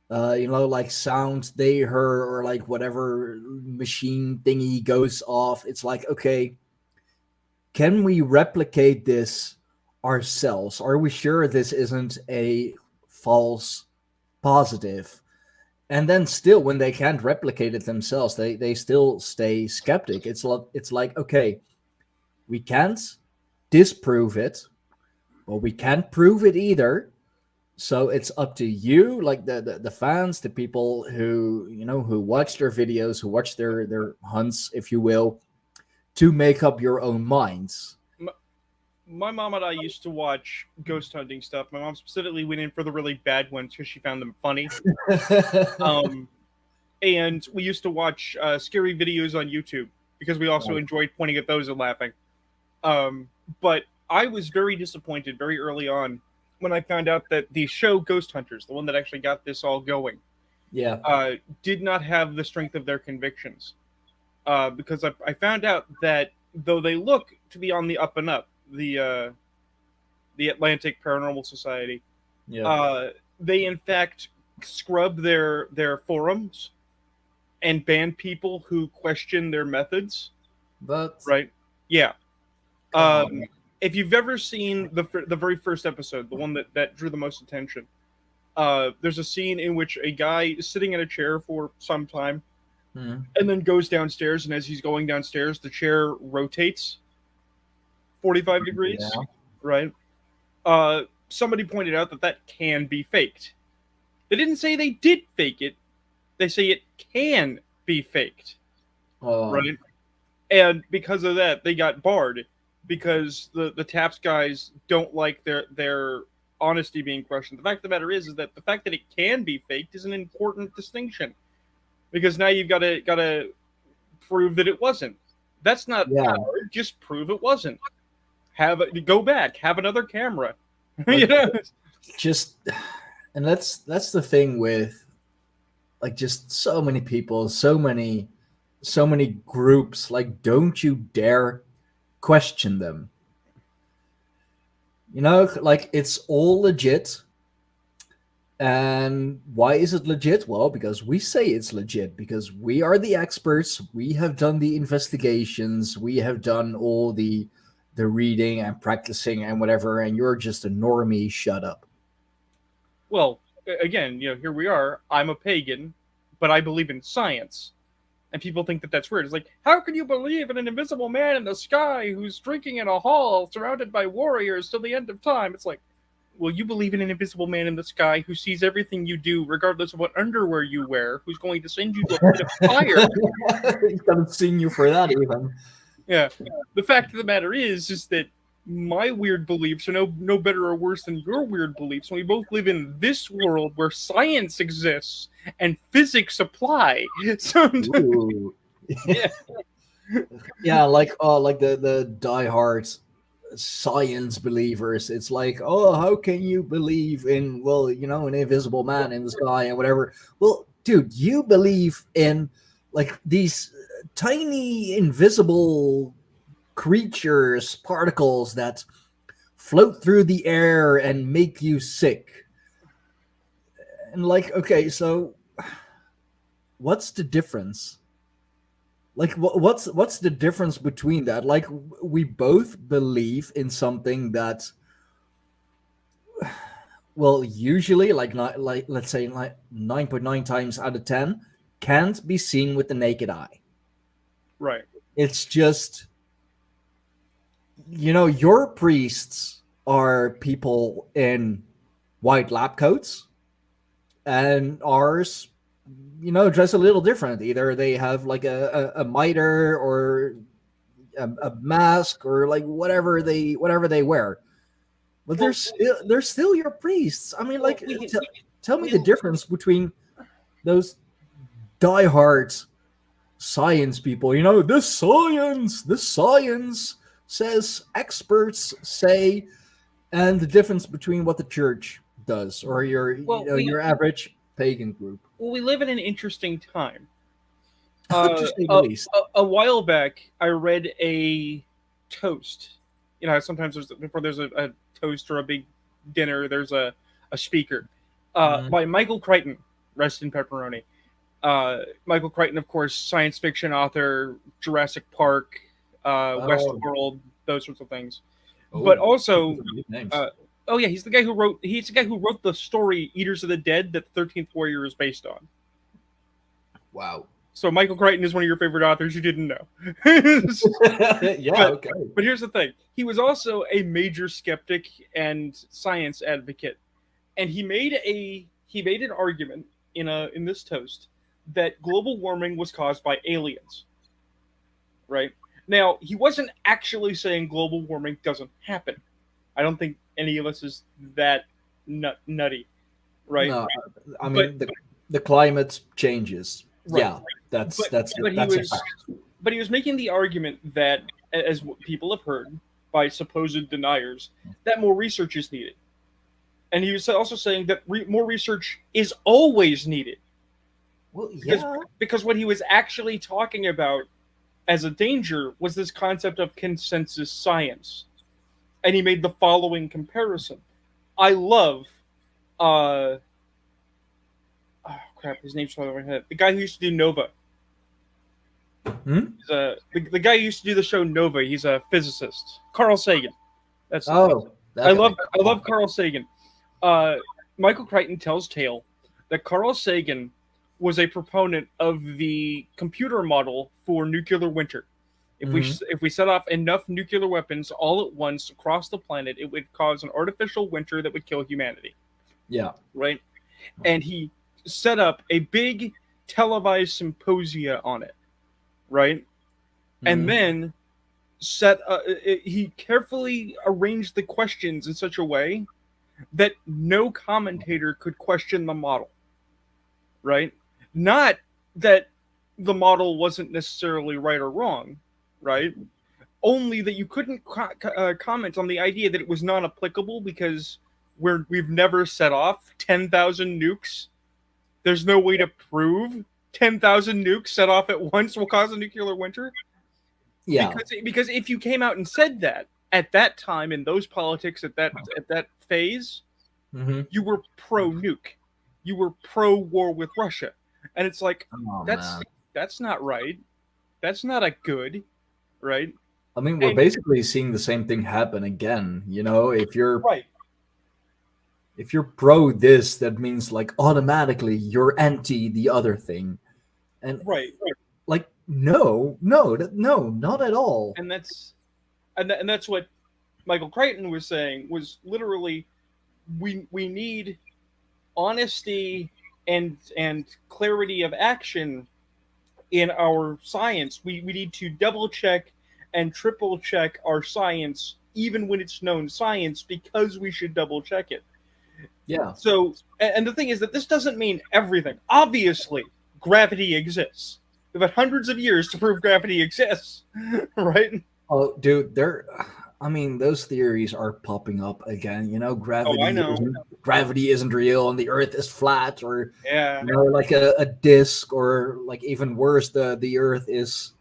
like sound they heard, or like whatever machine thingy goes off, it's like, okay, can we replicate this ourselves? Are we sure this isn't a false positive? And then still, when they can't replicate it themselves, they still stay skeptic. It's like, okay, we can't disprove it, or we can't prove it either. So it's up to you, like the fans, the people who who watch their videos, who watch their hunts, if you will, to make up your own minds. My mom and I used to watch ghost hunting stuff. My mom specifically went in for the really bad ones because she found them funny. And we used to watch scary videos on YouTube because we also enjoyed pointing at those and laughing. But I was very disappointed very early on when I found out that the show Ghost Hunters, the one that actually got this all going, did not have the strength of their convictions. Because I found out that though they look to be on the up and up, the Atlantic Paranormal Society, they in fact scrub their forums and ban people who question their methods. Right? Yeah. If you've ever seen the very first episode, the one that drew the most attention, there's a scene in which a guy is sitting in a chair for some time, and then goes downstairs, and as he's going downstairs, the chair rotates 45 degrees, right? Somebody pointed out that can be faked. They didn't say they did fake it. They say it can be faked, right? And because of that, they got barred. Because the Taps guys don't like their honesty being questioned. The fact of the matter is that the fact that it can be faked is an important distinction. Because now you've got to prove that it wasn't. That's not hard. Just prove it wasn't. Go back. Have another camera. Just, and that's the thing with like just so many people, so many groups. Like, don't you dare question them. Like it's all legit. And why is it legit? Well, because we say it's legit, because we are the experts. We have done the investigations. We have done all the reading and practicing and whatever, and you're just a normie. Shut up. Well, again, here we are. I'm a pagan, but I believe in science. And people think that that's weird. It's like, how can you believe in an invisible man in the sky who's drinking in a hall surrounded by warriors till the end of time? It's like, well, you believe in an invisible man in the sky who sees everything you do, regardless of what underwear you wear, who's going to send you to a pit of fire. He's haven't seen you for that even. Yeah. The fact of the matter is that my weird beliefs are no better or worse than your weird beliefs. And we both live in this world where science exists and physics apply. So, Ooh. yeah. Yeah, like the diehard science believers. It's like, oh, how can you believe in, well, an invisible man in the sky and whatever? Well, dude, you believe in like these tiny invisible creatures, particles that float through the air and make you sick. And like, okay, so what's the difference? Like, what's the difference between that? Like, we both believe in something that, well, usually, like let's say, like 9.9 times out of 10, can't be seen with the naked eye. Right. It's just, your priests are people in white lab coats, and ours, dress a little different. Either they have like a mitre or a mask or like whatever they wear, but they're still your priests. I mean, like, tell me the difference between those diehard science people. This science says, experts say, and the difference between what the church does or your average pagan group. Well, we live in an interesting time. To say the least. A while back, I read a toast. Sometimes before there's a toast or a big dinner, there's a speaker by Michael Crichton. Rest in pepperoni. Michael Crichton, of course, science fiction author, Jurassic Park, Westworld, those sorts of things. But also, he's the guy who wrote the story Eaters of the Dead that the 13th Warrior is based on. Wow. So Michael Crichton is one of your favorite authors you didn't know. Okay. But here's the thing. He was also a major skeptic and science advocate. And he made an argument in this toast that global warming was caused by aliens. Right? Now, he wasn't actually saying global warming doesn't happen. I don't think any of us is that nutty, right? No, I mean, the climate changes. Right. Yeah, that's a fact. But he was making the argument that, as people have heard by supposed deniers, that more research is needed. And he was also saying that more research is always needed. Well, yeah. Because what he was actually talking about as a danger was this concept of consensus science. And he made the following comparison. I love, his name's falling over my head. The guy who used to do Nova. The guy who used to do the show Nova. He's a physicist. Carl Sagan. I love Carl Sagan. Michael Crichton tells tale that Carl Sagan was a proponent of the computer model for nuclear winter. If we set off enough nuclear weapons all at once across the planet, it would cause an artificial winter that would kill humanity. Yeah. Right? And he set up a big televised symposia on it. Right? And then he carefully arranged the questions in such a way that no commentator could question the model. Right? Not that the model wasn't necessarily right or wrong, right? Only that you couldn't comment on the idea that it was not applicable because we've never set off 10,000 nukes. There's no way to prove 10,000 nukes set off at once will cause a nuclear winter. Yeah. Because if you came out and said that at that time in those politics at that phase, you were pro nuke. you were pro-war with Russia, and it's like Oh, that's man. that's not right. That's not a good, right? I mean, we're And basically seeing the same thing happen again. You know, right, if you're pro this, that means like automatically you're anti the other thing, and right, like no, not at all. and that's what Michael Crichton was saying was literally we need honesty and clarity of action in our science. We need to double check and triple check our science even when it's known science because we should double check it. Yeah. So and the thing is that this doesn't mean everything. Obviously, gravity exists. We've had hundreds of years to prove gravity exists, right? Oh, dude, I mean, those theories are popping up again. You know, Oh, I know. gravity isn't real, and the Earth is flat, or Yeah. you know, like a disc, or like even worse, the Earth is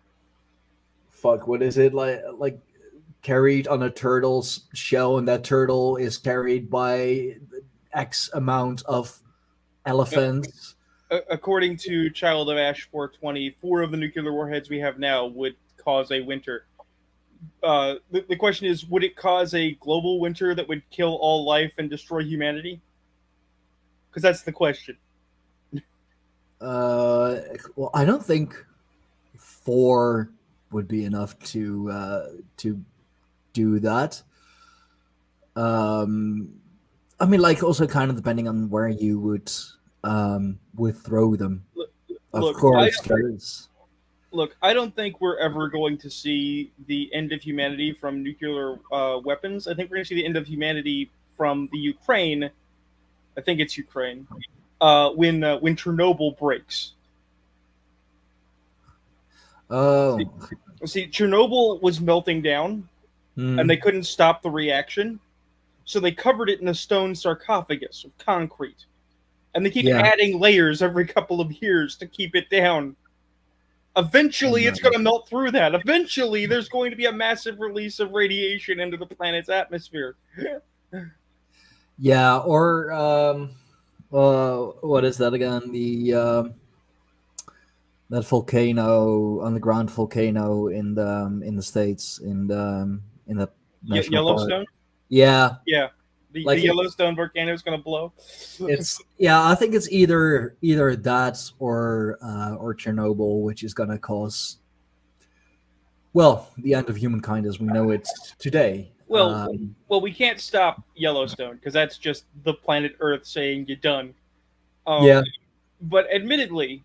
fuck. What is it like carried on a turtle's shell, and that turtle is carried by X amount of elephants. According to Child of Ash 420, 4 of the nuclear warheads we have now would cause a winter. The question is, would it cause a global winter that would kill all life and destroy humanity? Because that's the question. Well, I don't think 4 would be enough to do that. I mean, like also kind of depending on where you would throw them. Of Look, course, there is. Look, I don't think we're ever going to see the end of humanity from nuclear weapons. I think we're going to see the end of humanity from the Ukraine. I think it's Ukraine. When Chernobyl breaks. Oh, See, Chernobyl was melting down, and they couldn't stop the reaction, so they covered it in a stone sarcophagus of concrete, and they keep adding layers every couple of years to keep it down. Eventually, it's going to melt through that. Eventually, there's going to be a massive release of radiation into the planet's atmosphere. yeah, or what is that again? That volcano, underground volcano in the States, in the national park. Yellowstone? Yeah, Yeah. The Yellowstone volcano is going to blow. I think it's either that or Chernobyl, which is going to cause the end of humankind as we know it today. Well, we can't stop Yellowstone because that's just the planet Earth saying you're done. Yeah. But admittedly,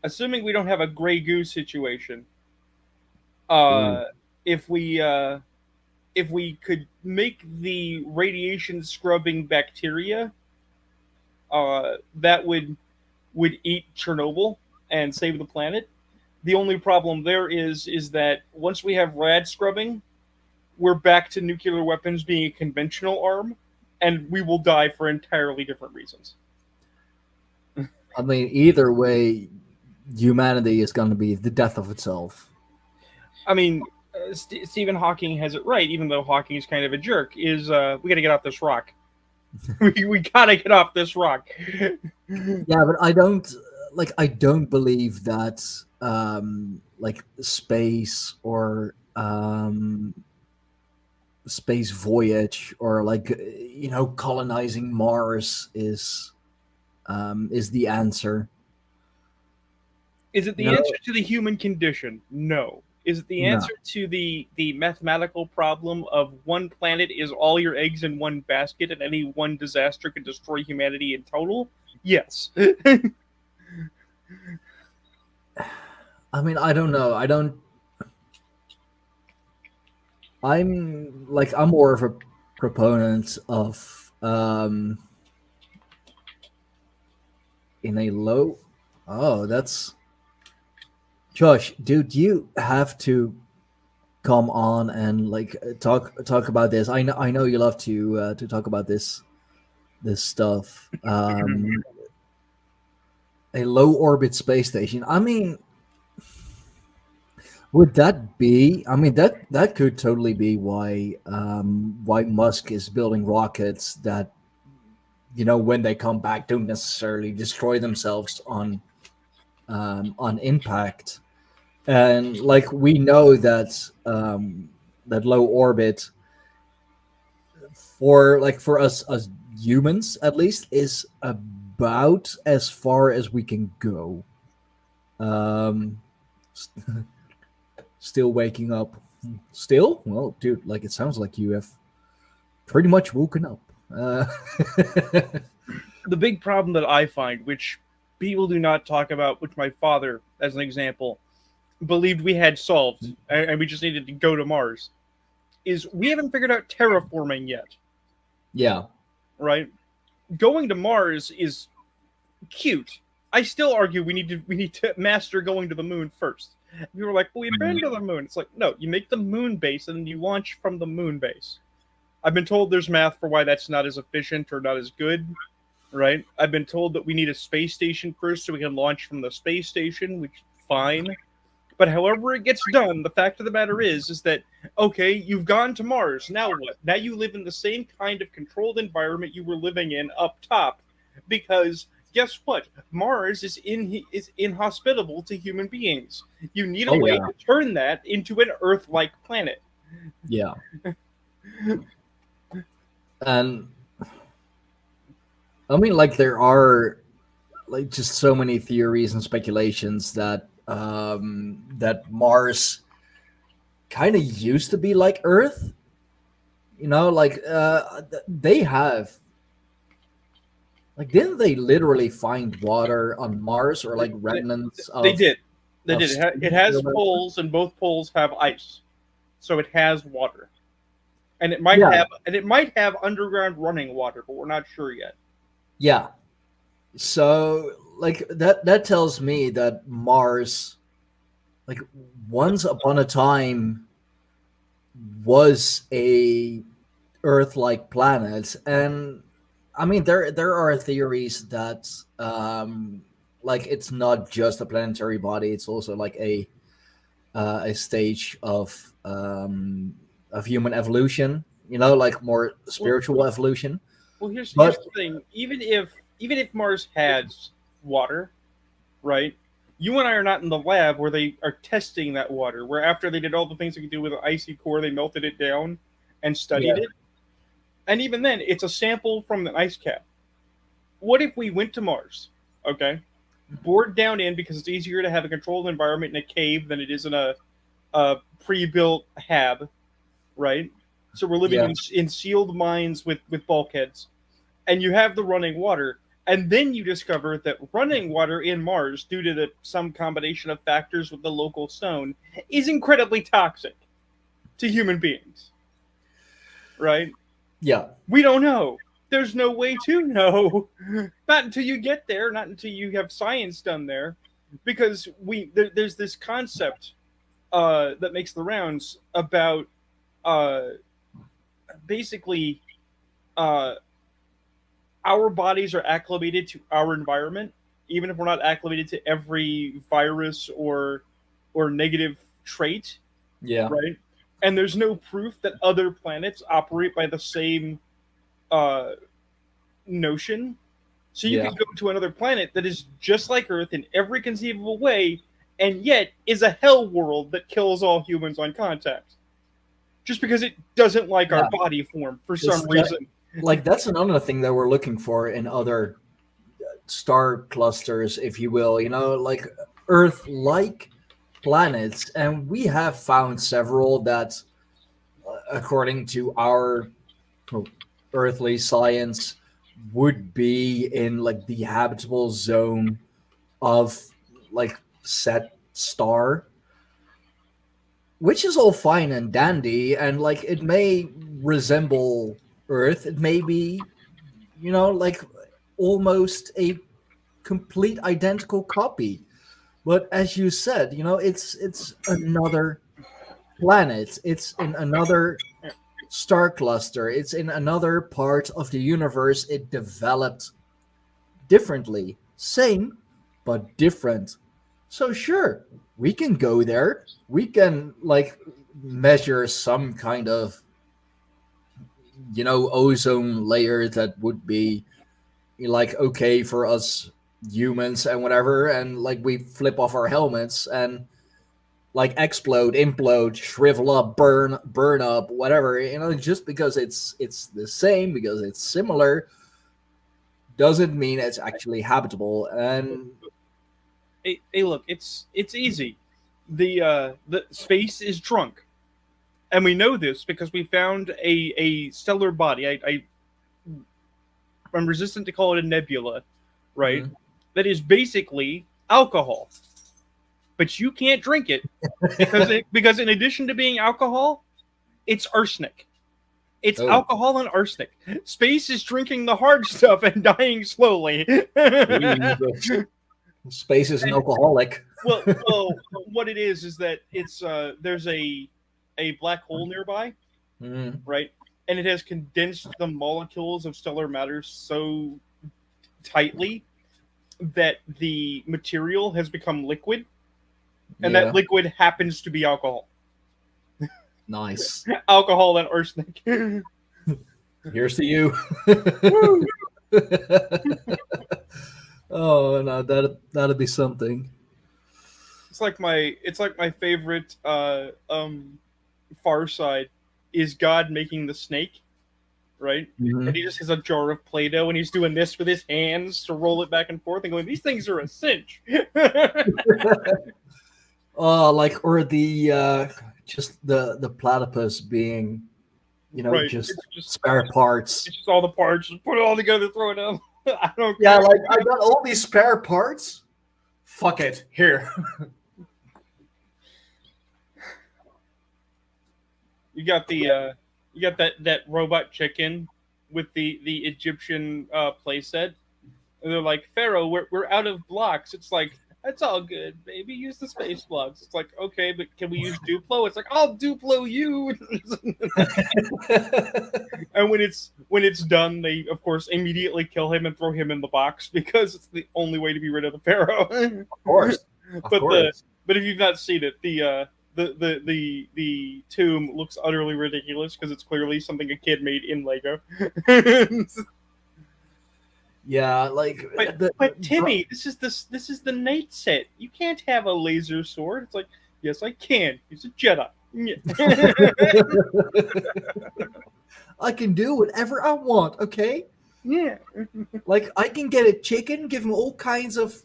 assuming we don't have a Grey Goose situation, if we could make the radiation scrubbing bacteria, that would eat Chernobyl and save the planet. The only problem there is that once we have rad scrubbing, we're back to nuclear weapons being a conventional arm, and we will die for entirely different reasons. I mean, either way, humanity is going to be the death of itself. I mean, Stephen Hawking has it right, even though Hawking is kind of a jerk, is we got to get off this rock. we got to get off this rock. Yeah, but I don't believe that like space or space voyage or like colonizing Mars is the answer. Is it the answer to the human condition? No. Is it the answer to the mathematical problem of one planet is all your eggs in one basket and any one disaster could destroy humanity in total? Yes. I mean, I don't know. I'm more of a proponent of in a low. Oh, that's Josh, dude. You have to come on and talk about this. I know you love to talk about this stuff. A low orbit space station. I mean, would that be? I mean, that could totally be why Musk is building rockets that when they come back, don't necessarily destroy themselves on impact. And like we know that that low orbit for us as humans at least is about as far as we can go. Um, st- Still waking up. Still? Well, dude, like it sounds like you have pretty much woken up. The big problem that I find, which people do not talk about, which my father, as an example, believed we had solved, and we just needed to go to Mars, is we haven't figured out terraforming yet, Yeah. right? Going to Mars is cute. I still argue we need to master going to the moon first. People are like, well, we've been to the moon. It's like, no, you make the moon base and then you launch from the moon base. I've been told there's math for why that's not as efficient or not as good, right? I've been told that we need a space station first so we can launch from the space station, which fine. But however it gets done, the fact of the matter is that, okay, you've gone to Mars. Now what? Now you live in the same kind of controlled environment you were living in up top, because guess what? Mars is inhospitable to human beings. You need a way to turn that into an Earth-like planet. Yeah. And I mean, like there are like just so many theories and speculations that that Mars kind of used to be like Earth. Like they have like didn't they literally find water on Mars or like remnants of They did. They of did. It has poles, and both poles have ice, so it has water, and it might have underground running water, but we're not sure yet. Yeah. So like that tells me that Mars like once upon a time was a Earth-like planet. And I mean there are theories that like it's not just a planetary body, it's also like a stage of human evolution, like more spiritual evolution. Well, here's But the thing. Even if Mars has water, right? You and I are not in the lab where they are testing that water. Where after they did all the things they could do with an icy core, they melted it down and studied it. And even then, it's a sample from the ice cap. What if we went to Mars? Okay, bored down in, because it's easier to have a controlled environment in a cave than it is in a pre-built hab, right? So we're living in sealed mines with bulkheads, and you have the running water, and then you discover that running water in Mars, due to some combination of factors with the local stone, is incredibly toxic to human beings, right? yeah, We don't know. There's no way to know. Not until you get there, not until you have science done there, because there's this concept that makes the rounds about basically our bodies are acclimated to our environment, even if we're not acclimated to every virus or negative trait, right? And there's no proof that other planets operate by the same notion. So you could go to another planet that is just like Earth in every conceivable way, and yet is a hell world that kills all humans on contact, just because it doesn't like our body form for some reason. Like that's another thing that we're looking for in other star clusters, if you will. Like Earth-like planets, and we have found several that, according to our earthly science, would be in like the habitable zone of like said star, which is all fine and dandy, and like it may resemble Earth, it may be like almost a complete identical copy, but as you said, it's another planet, it's in another star cluster, it's in another part of the universe. It developed differently, same but different. So sure, we can go there, we can like measure some kind of ozone layer that would be like okay for us humans and whatever, and like we flip off our helmets and like explode, implode, shrivel up, burn up, whatever. Just because it's the same, because it's similar, doesn't mean it's actually habitable. And Hey, look, it's easy. The space is drunk, and we know this because we found a stellar body. I'm resistant to call it a nebula, right? Mhm. That is basically alcohol, but you can't drink it because in addition to being alcohol, it's arsenic. It's Oh. alcohol and arsenic. Space is drinking the hard stuff and dying slowly. Space is an alcoholic. well, what it is that it's there's a black hole nearby, Mhm. right? And it has condensed the molecules of stellar matter so tightly that the material has become liquid, and Yeah. that liquid happens to be alcohol. Nice. Alcohol and arsenic. Here's to you. Oh no, that'd be something. It's like my favorite Far Side is God making the snake, right? Mhm. And he just has a jar of Play-Doh and he's doing this with his hands to roll it back and forth and going, these things are a cinch. Oh, like or the just the platypus being, Right. just It's just spare parts. It's just all the parts, just put it all together, throw it out. I don't Yeah, care. like I got all these spare parts. Fuck it, here. You got that robot chicken with the Egyptian playset. And they're like, Pharaoh, we're out of blocks. It's like, that's all good, baby. Use the space blocks. It's like, okay, but can we use Duplo? It's like, I'll Duplo you. And when it's done, they of course immediately kill him and throw him in the box because it's the only way to be rid of the Pharaoh. Of course. But if you've not seen it, the tomb looks utterly ridiculous because it's clearly something a kid made in Lego. Yeah, like But Timmy, this is the night set. You can't have a laser sword. It's like, yes, I can. He's a Jedi. I can do whatever I want, okay? Yeah. Like I can get a chicken, give him all kinds of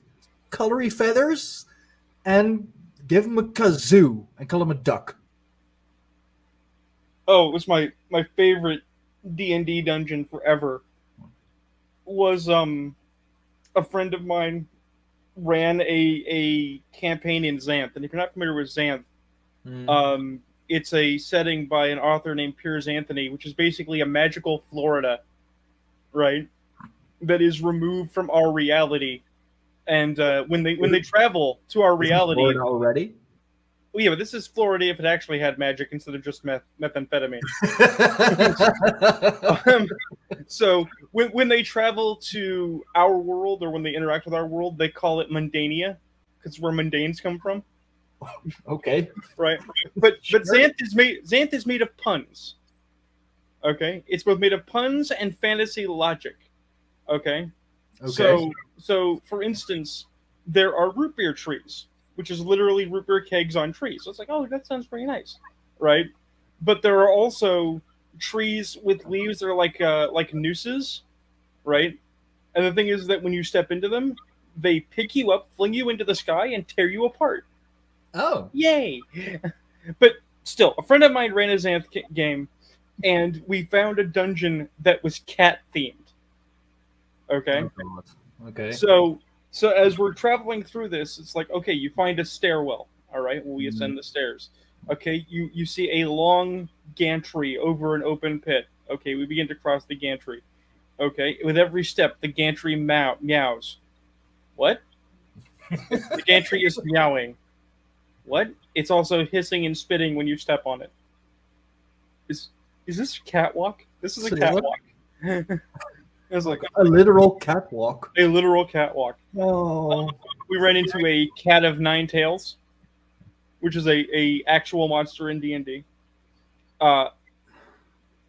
colory feathers, and give him a kazoo and call him a duck. Oh, it was my favorite D&D dungeon forever. Was a friend of mine ran a campaign in Xanth, and if you're not familiar with Xanth, it's a setting by an author named Piers Anthony, which is basically a magical Florida, right? That is removed from our reality, and when they travel to our reality, Florida already. well, yeah, but this is Florida if it actually had magic instead of just methamphetamine. So when they travel to our world or when they interact with our world, they call it Mundania because where mundanes come from. Okay. Right. But Sure. Xanth is made of puns. Okay, it's both made of puns and fantasy logic. Okay. So for instance, there are root beer trees, which is literally root beer kegs on trees. So it's like, oh, that sounds pretty nice, right? But there are also trees with leaves that are like nooses, right? And the thing is that when you step into them, they pick you up, fling you into the sky, and tear you apart. Oh. Yay! But still, a friend of mine ran a Xanth game, and we found a dungeon that was cat themed. Okay? Oh, okay. So as we're traveling through this, it's like, okay, you find a stairwell. All right, well, we ascend the stairs. Okay, you see a long gantry over an open pit. Okay, we begin to cross the gantry. Okay, with every step, the gantry meows. What? The gantry is meowing. What? It's also hissing and spitting when you step on it. Is this a catwalk? This is a catwalk. It's like a literal catwalk. a literal catwalk. Oh. We ran into a cat of nine tails, which is a actual monster in D&D.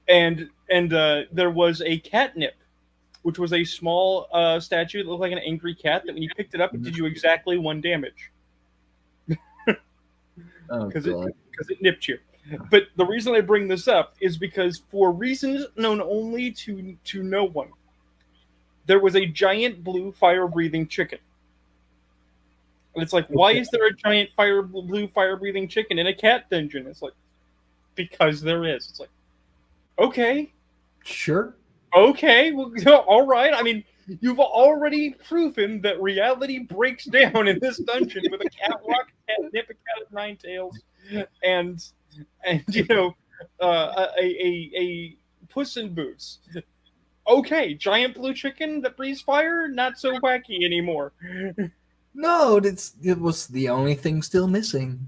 And there was a catnip which was a small statue that looked like an angry cat. That when you picked it up, it did you exactly 1 damage Oh because god. it nipped you. But the reason I bring this up is because, for reasons known only to no one, there was a giant blue fire-breathing chicken. And it's like, why is there a giant blue fire-breathing chicken in a cat dungeon? It's like, because there is. It's like, okay, Sure. well, all right. I mean, you've already proven that reality breaks down in this dungeon with a catwalk, catnip, a cat of 9 tails, and a Puss in Boots. Okay, giant blue chicken that breathes fire, not so wacky anymore. No, it was the only thing still missing.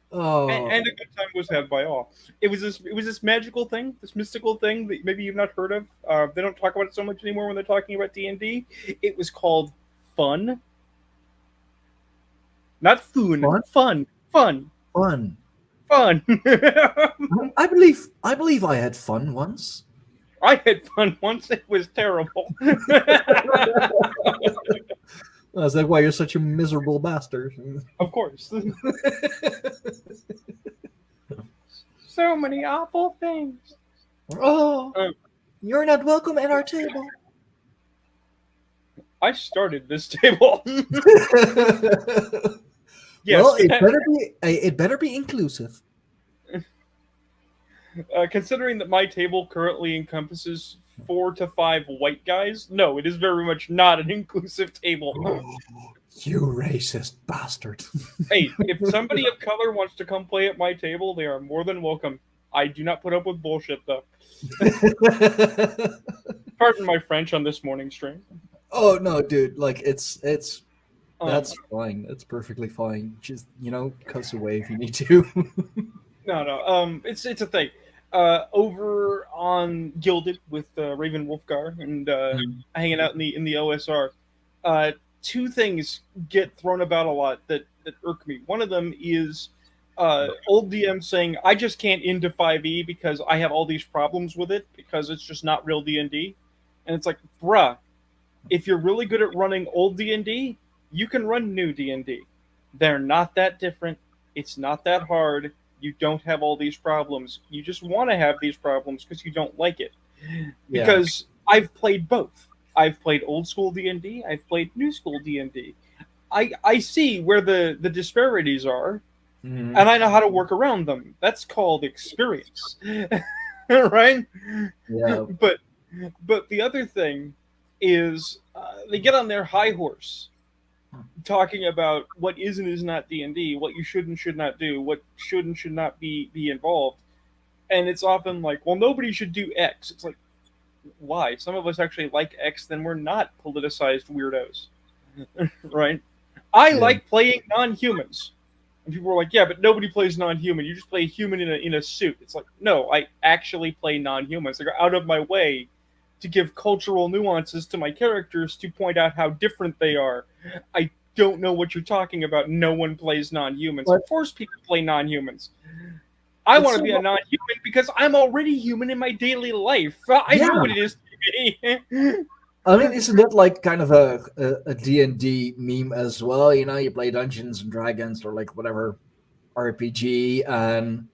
Oh, And a good time was had by all. It was this magical thing, this mystical thing that maybe you've not heard of. They don't talk about it so much anymore when they're talking about D&D. It was called fun. Not foon. Fun? Fun. Fun. I believe I had fun once. I had fun once. It was terrible. Is that why you're such a miserable bastard? Of course. So many awful things. Oh, you're not welcome at our table. I started this table. Yes. Well, it better be inclusive. Considering that my table currently encompasses 4 to 5 white guys, no, it is very much not an inclusive table. You racist bastard. Hey, if somebody of color wants to come play at my table, they are more than welcome. I do not put up with bullshit, though. Pardon my French on this morning stream. Oh no, dude! Like it's that's fine. That's perfectly fine. Just cuss away if you need to. No. It's a thing. Over on Gilded with Raven Wolfgar and hanging out in the OSR, 2 things get thrown about a lot that irk me. One of them is old DM saying, I just can't into 5e because I have all these problems with it because it's just not real D&D. And it's like, bruh, if you're really good at running old D&D, you can run new D&D. They're not that different. It's not that hard. You don't have all these problems. You just want to have these problems because you don't like it. Yeah. Because I've played both. I've played old school D&D. I've played new school D&D. I see where the disparities are, and I know how to work around them. That's called experience. Right? Yeah. But the other thing is they get on their high horse talking about what is and is not D&D, what you should and should not do, what should and should not be involved. And it's often like, well, nobody should do X. It's like, why? Some of us actually like X, then we're not politicized weirdos. Right? I like playing non-humans. And people are like, yeah, but nobody plays non-human. You just play a human in a suit. It's like, no, I actually play non-humans. I go out of my way to give cultural nuances to my characters to point out how different they are. I don't know what you're talking about. No one plays non-humans. Of course people play non-humans. I want to be a non-human because I'm already human in my daily life. I know what it is to be. I mean, isn't that like kind of a D&D meme as well? You play Dungeons and Dragons or like whatever RPG, and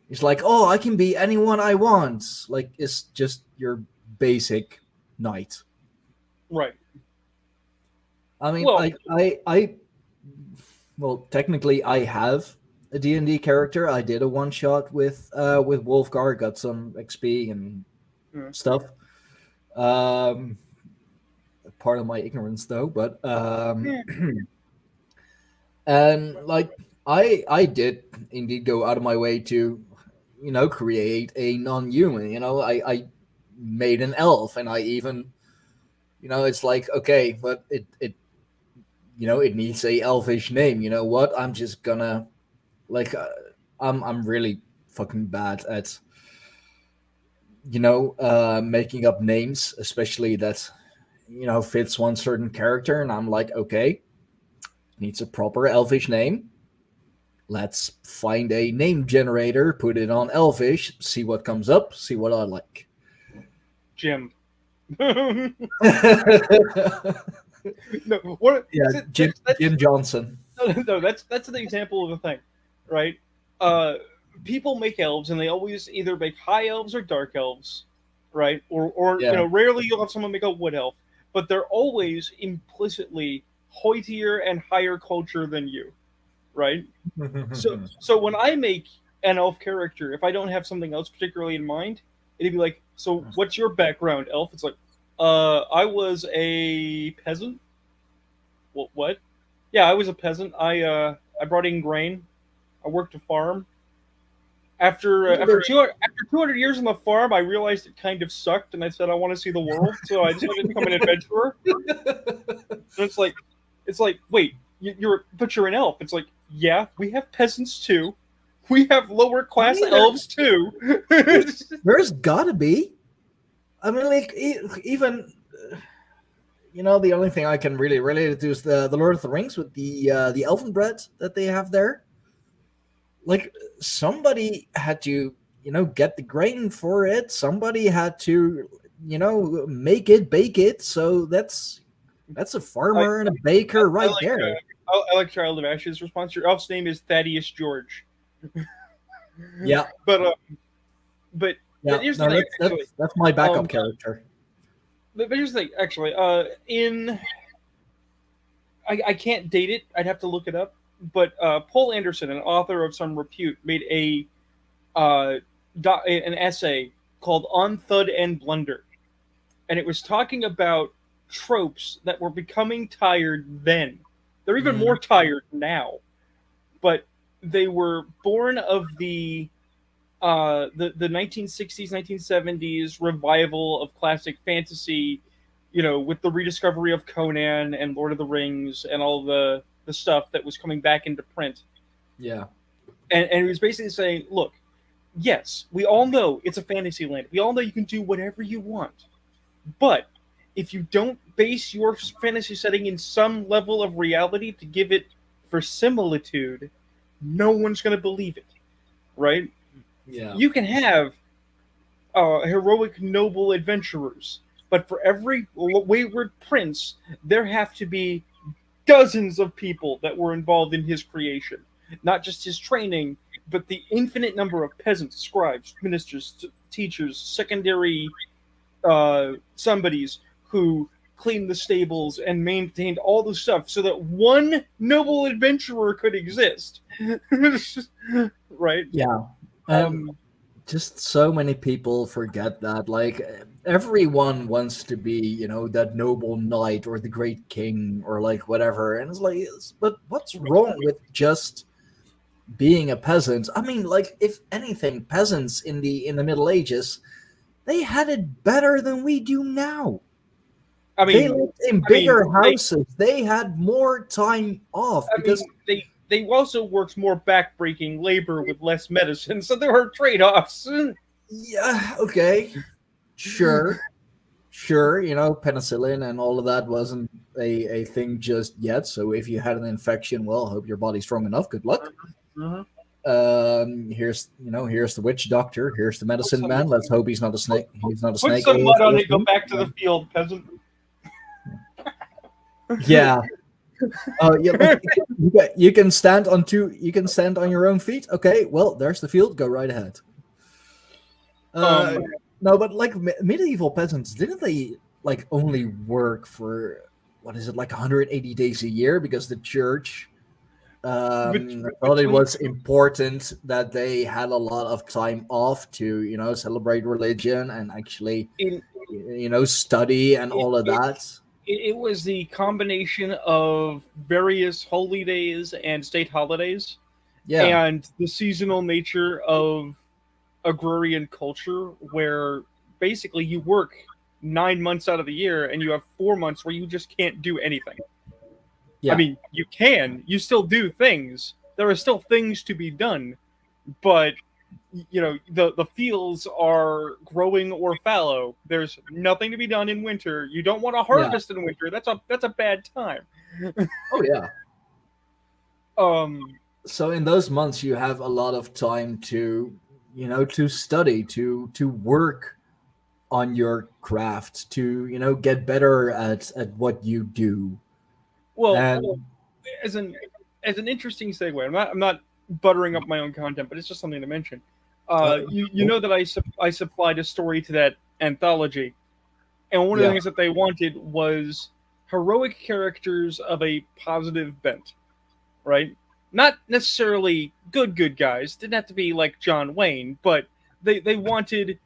it's like, oh, I can be anyone I want. Like, it's just your basic knight. Right. I mean, well, technically, I have a D&D character. I did a one-shot with Wolfgar, got some XP and stuff. Part of my ignorance, though, but and like I did indeed go out of my way to, create a non-human. I made an elf, and I even, it's like, okay, but it it needs a elfish name. You know what? I'm just gonna like I'm really fucking bad at making up names, especially that fits one certain character, and I'm like, okay, needs a proper elfish name. Let's find a name generator, put it on elfish, see what comes up, see what I like. Jim. No, what? Yeah, Jim Johnson. No, that's an example of a thing, right? People make elves, and they always either make high elves or dark elves, right? Or Yeah. rarely you'll have someone make a wood elf, but they're always implicitly hoitier and higher culture than you, right? So when I make an elf character, if I don't have something else particularly in mind, it'd be like, so what's your background, elf? It's like, I was a peasant. What? Yeah, I was a peasant. I brought in grain. I worked a farm. After 200 years on the farm, I realized it kind of sucked, and I said I want to see the world, so I decided to become an adventurer. And it's like, wait, you're an elf. It's like, yeah, we have peasants too. We have lower class elves too. There's gotta be. I mean, like even the only thing I can really relate it to is the Lord of the Rings with the elven bread that they have there. Like somebody had to get the grain for it. Somebody had to make it, bake it. So that's a farmer and a baker there. I like Child of Ash's response. Your elf's name is Thaddeus George. Yeah, but yeah, here's the thing, that's my backup character. But here's the thing, actually. I can't date it. I'd have to look it up. But Paul Anderson, an author of some repute, made an essay called "On Thud and Blunder," and it was talking about tropes that were becoming tired then. They're even more tired now, but they were born of the 1960s, 1970s revival of classic fantasy, with the rediscovery of Conan and Lord of the Rings and all the stuff that was coming back into print. Yeah. And he was basically saying, look, yes, we all know it's a fantasy land. We all know you can do whatever you want. But if you don't base your fantasy setting in some level of reality to give it verisimilitude, no one's going to believe it. Right? Yeah. You can have heroic, noble adventurers, but for every wayward prince, there have to be dozens of people that were involved in his creation. Not just his training, but the infinite number of peasants, scribes, ministers, teachers, secondary somebodies who cleaned the stables and maintained all the stuff so that one noble adventurer could exist. Right? Yeah. Just so many people forget that. Like, everyone wants to be, that noble knight or the great king or like whatever. And it's like, but what's wrong with just being a peasant? I mean, like, if anything, peasants in the Middle Ages, they had it better than we do now. I mean, they lived in bigger houses. They had more time off because they also worked more backbreaking labor with less medicine, so there are trade-offs. Yeah, okay. Sure. Penicillin and all of that wasn't a thing just yet. So if you had an infection, well, hope your body's strong enough. Good luck. Here's the witch doctor. Here's the medicine man. Let's hope he's not a snake. He's not a snake. Put some mud on it. Go back to the field, peasant. Yeah. Yeah. You can stand on You can stand on your own feet. Okay. Well, there's the field. Go right ahead. No, but like medieval peasants, didn't they like only work for what is it, like 180 days a year because the church thought it was important that they had a lot of time off to celebrate religion and actually study and all of that. It was the combination of various holy days and state holidays, and the seasonal nature of agrarian culture, where basically you work 9 months out of the year and you have 4 months where you just can't do anything. I mean, you still do things. There are still things to be done, but the fields are growing or fallow. There's nothing to be done in winter. You don't want to harvest in winter. That's a bad time. Oh yeah. So in those months you have a lot of time to to study, to work on your craft to, get better at what you do. Well, And as an interesting segue, I'm not buttering up my own content, but it's just something to mention. You know that I supplied a story to that anthology, and one of the things that they wanted was heroic characters of a positive bent, right? Not necessarily good guys. Didn't have to be like John Wayne, but they wanted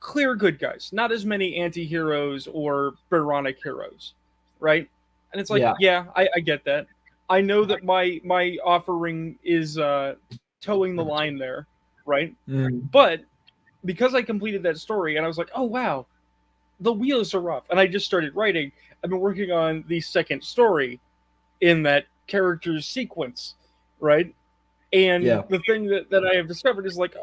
clear good guys, not as many anti-heroes or Byronic heroes, right? And it's like, I get that. I know that my offering is towing the line there, right? But because I completed that story and I was like, oh wow, the wheels are off, and I just started writing. I've been working on the second story in that character's sequence, right? And the thing that I have discovered is like,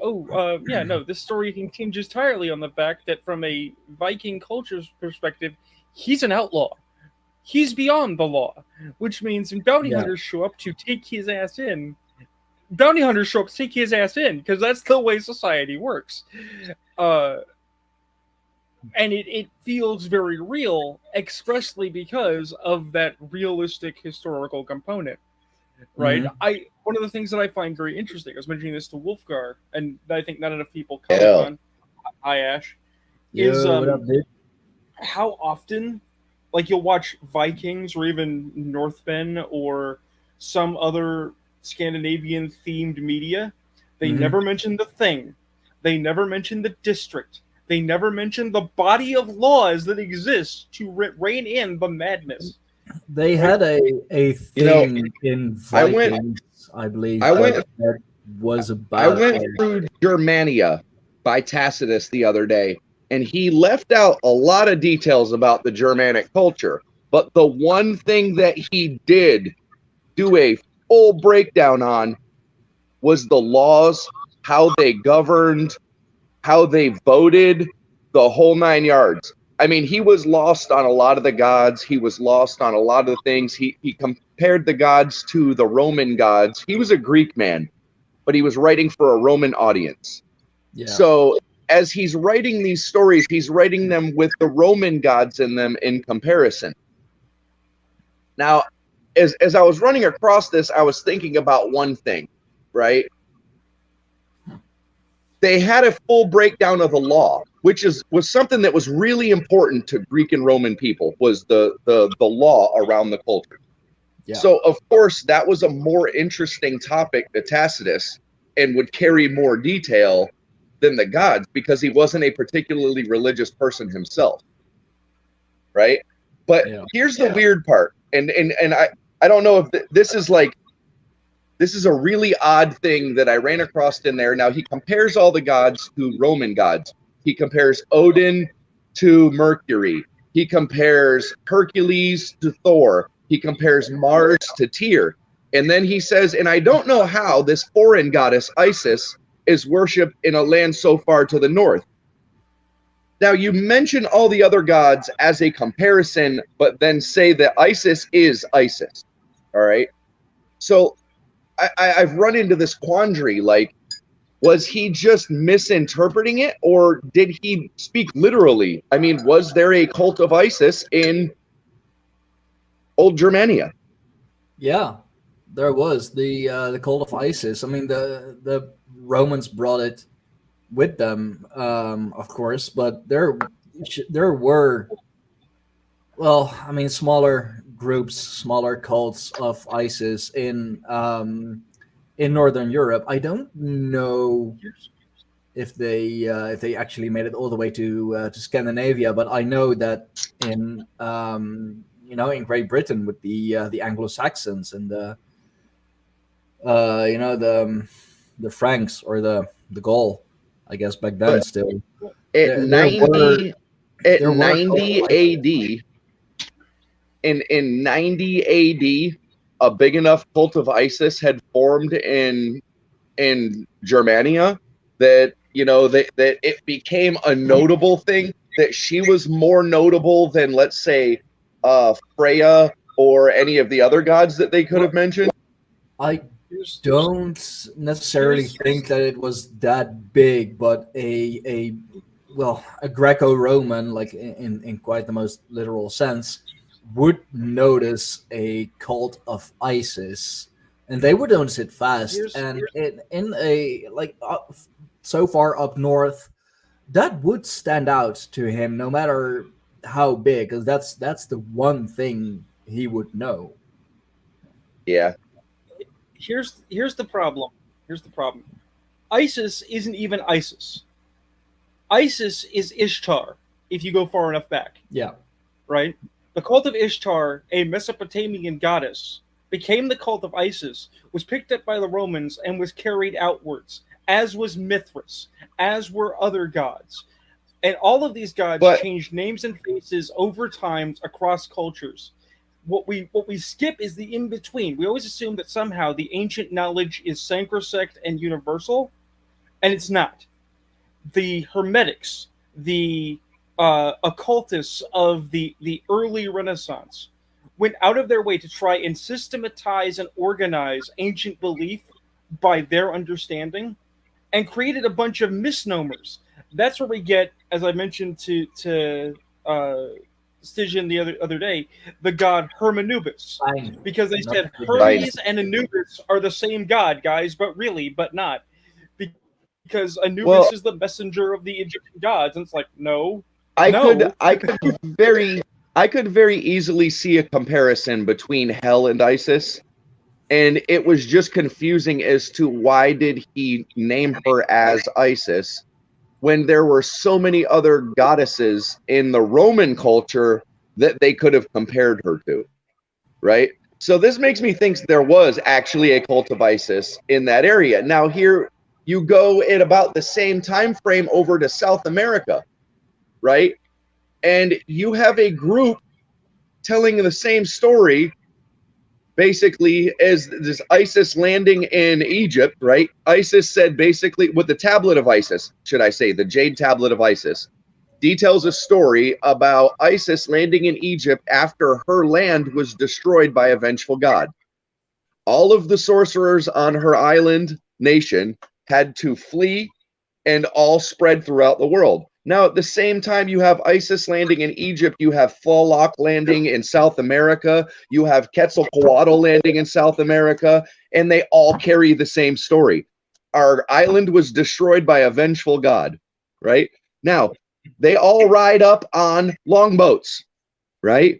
this story hinges entirely on the fact that from a Viking culture's perspective, he's an outlaw. He's beyond the law, which means when bounty hunters show up to take his ass in, because that's the way society works. And it feels very real, expressly because of that realistic historical component, right? One of the things that I find very interesting, I was mentioning this to Wolfgar, and I think not enough people comment on, hi Ash, is what up, dude? how often, like, you'll watch Vikings or even Northmen or some other Scandinavian themed media, they never mention the thing, they never mention the district, they never mention the body of laws that exists to rein in the madness. They had a thing in Vikings, I believe. I went through Germania by Tacitus the other day, and he left out a lot of details about the Germanic culture. But the one thing that he did do a full breakdown on was the laws, how they governed, how they voted, the whole 9 yards. I mean, he was lost on a lot of the gods. He was lost on a lot of the things. He compared the gods to the Roman gods. He was a Greek man, but he was writing for a Roman audience. Yeah. So as he's writing these stories, he's writing them with the Roman gods in them in comparison. Now, as I was running across this, I was thinking about one thing, right? They had a full breakdown of the law, which was something that was really important to Greek and Roman people, was the law around the culture. Yeah. So, of course, that was a more interesting topic to Tacitus and would carry more detail than the gods, because he wasn't a particularly religious person himself, right? But here's the weird part, and I don't know if this is like, this is a really odd thing that I ran across in there. Now, he compares all the gods to Roman gods. He compares Odin to Mercury. He compares Hercules to Thor. He compares Mars to Tyr. And then he says, and I don't know how this foreign goddess Isis is worshipped in a land so far to the north. Now, you mention all the other gods as a comparison, but then say that Isis is Isis. All right? So I've run into this quandary, like, was he just misinterpreting it, or did he speak literally? I mean, was there a cult of Isis in old Germania? Yeah, there was the cult of Isis. I mean, the Romans brought it with them, of course, but there were, well, I mean, smaller groups, smaller cults of ISIS in Northern Europe. I don't know if they actually made it all the way to Scandinavia, but I know that in in Great Britain with the Anglo-Saxons and the Franks or the Gaul, I guess back then, still at 90 AD. In 90 AD, a big enough cult of Isis had formed in Germania that that it became a notable thing, that she was more notable than, let's say, Freya or any of the other gods that they could have mentioned. I don't necessarily think that it was that big, but a well, a Greco-Roman, like in quite the most literal sense, would notice a cult of Isis, and they would notice it fast. And in a like so far up north, that would stand out to him, no matter how big, because that's the one thing he would know. Yeah. Here's the problem. Here's the problem. ISIS isn't even ISIS. ISIS is Ishtar, if you go far enough back. Yeah. Right? The cult of Ishtar, a Mesopotamian goddess, became the cult of ISIS, was picked up by the Romans, and was carried outwards, as was Mithras, as were other gods. And all of these gods changed names and faces over time across cultures. What we skip is the in-between. We always assume that somehow the ancient knowledge is sacrosanct and universal, and it's not. The Hermetics, the occultists of the early Renaissance went out of their way to try and systematize and organize ancient belief by their understanding, and created a bunch of misnomers. That's where we get, as I mentioned to Stygian the other day, the god Hermanubis, because they said Hermes and Anubis are the same god, guys, but not, because Anubis is the messenger of the Egyptian gods, and it's like, no. I could very easily see a comparison between Hel and Isis, and it was just confusing as to why did he name her as Isis when there were so many other goddesses in the Roman culture that they could have compared her to, right? So this makes me think there was actually a cult of Isis in that area. Now here you go at about the same time frame over to South America, right? And you have a group telling the same story, basically, as this Isis landing in Egypt, right? Isis said basically, with the tablet of Isis, should I say, the Jade Tablet of Isis, details a story about Isis landing in Egypt after her land was destroyed by a vengeful god. All of the sorcerers on her island nation had to flee, and all spread throughout the world. Now, at the same time, you have Isis landing in Egypt, you have Fallock landing in South America, you have Quetzalcoatl landing in South America, and they all carry the same story. Our island was destroyed by a vengeful god, right? Now, they all ride up on longboats, right?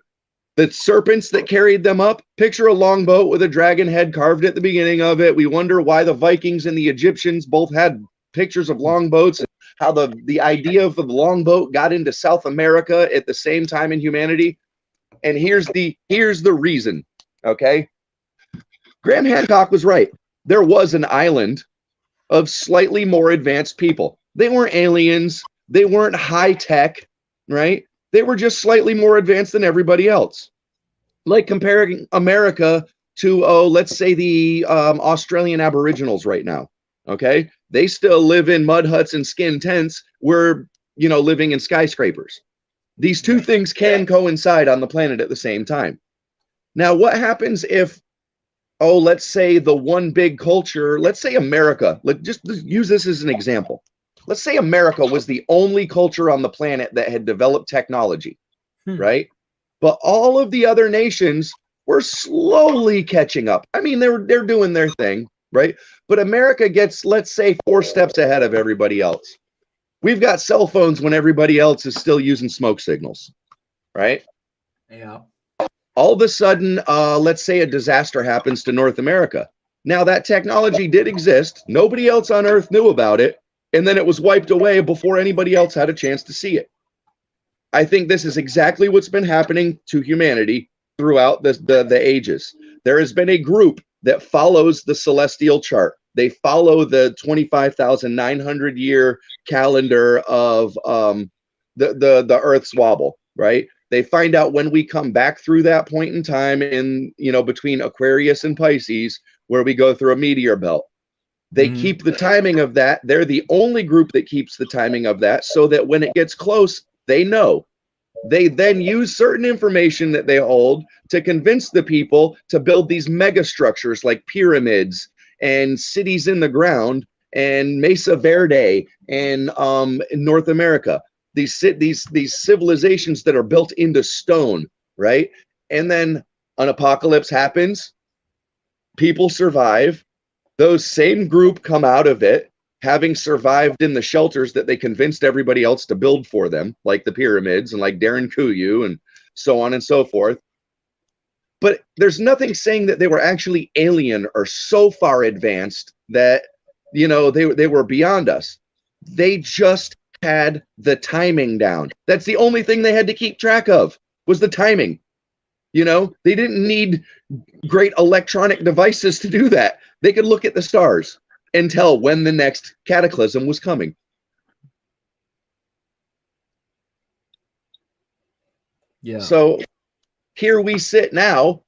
The serpents that carried them up, picture a longboat with a dragon head carved at the beginning of it. We wonder why the Vikings and the Egyptians both had pictures of longboats, and how the idea of the longboat got into South America at the same time in humanity. And here's the reason, okay? Graham Hancock was right. There was an island of slightly more advanced people. They weren't aliens. They weren't high tech, right? They were just slightly more advanced than everybody else. Like comparing America to, let's say the Australian Aboriginals right now, okay? They still live in mud huts and skin tents. We're, living in skyscrapers. These two things can coincide on the planet at the same time. Now, what happens if, let's say the one big culture, let's say America, just use this as an example. Let's say America was the only culture on the planet that had developed technology, right? But all of the other nations were slowly catching up. I mean, they're doing their thing, right? But America gets, let's say, 4 steps ahead of everybody else. We've got cell phones when everybody else is still using smoke signals, right? Yeah. All of a sudden, let's say a disaster happens to North America. Now, that technology did exist. Nobody else on Earth knew about it. And then it was wiped away before anybody else had a chance to see it. I think this is exactly what's been happening to humanity throughout the ages. There has been a group that follows the celestial chart. They follow the 25,900 year calendar of the Earth's wobble, right? They find out when we come back through that point in time in, between Aquarius and Pisces, where we go through a meteor belt. They keep the timing of that. They're the only group that keeps the timing of that, so that when it gets close, they know. They then use certain information that they hold to convince the people to build these mega structures like pyramids and cities in the ground and Mesa Verde and in North America. these civilizations that are built into stone, right? And then an apocalypse happens, people survive, those same group come out of it having survived in the shelters that they convinced everybody else to build for them, like the pyramids and like Darren Kuyu and so on and so forth. But there's nothing saying that they were actually alien or so far advanced that, you know, they were beyond us. They just had the timing down. That's the only thing they had to keep track of, was the timing. You know, they didn't need great electronic devices to do that. They could look at the stars and tell when the next cataclysm was coming. Yeah. So here we sit now,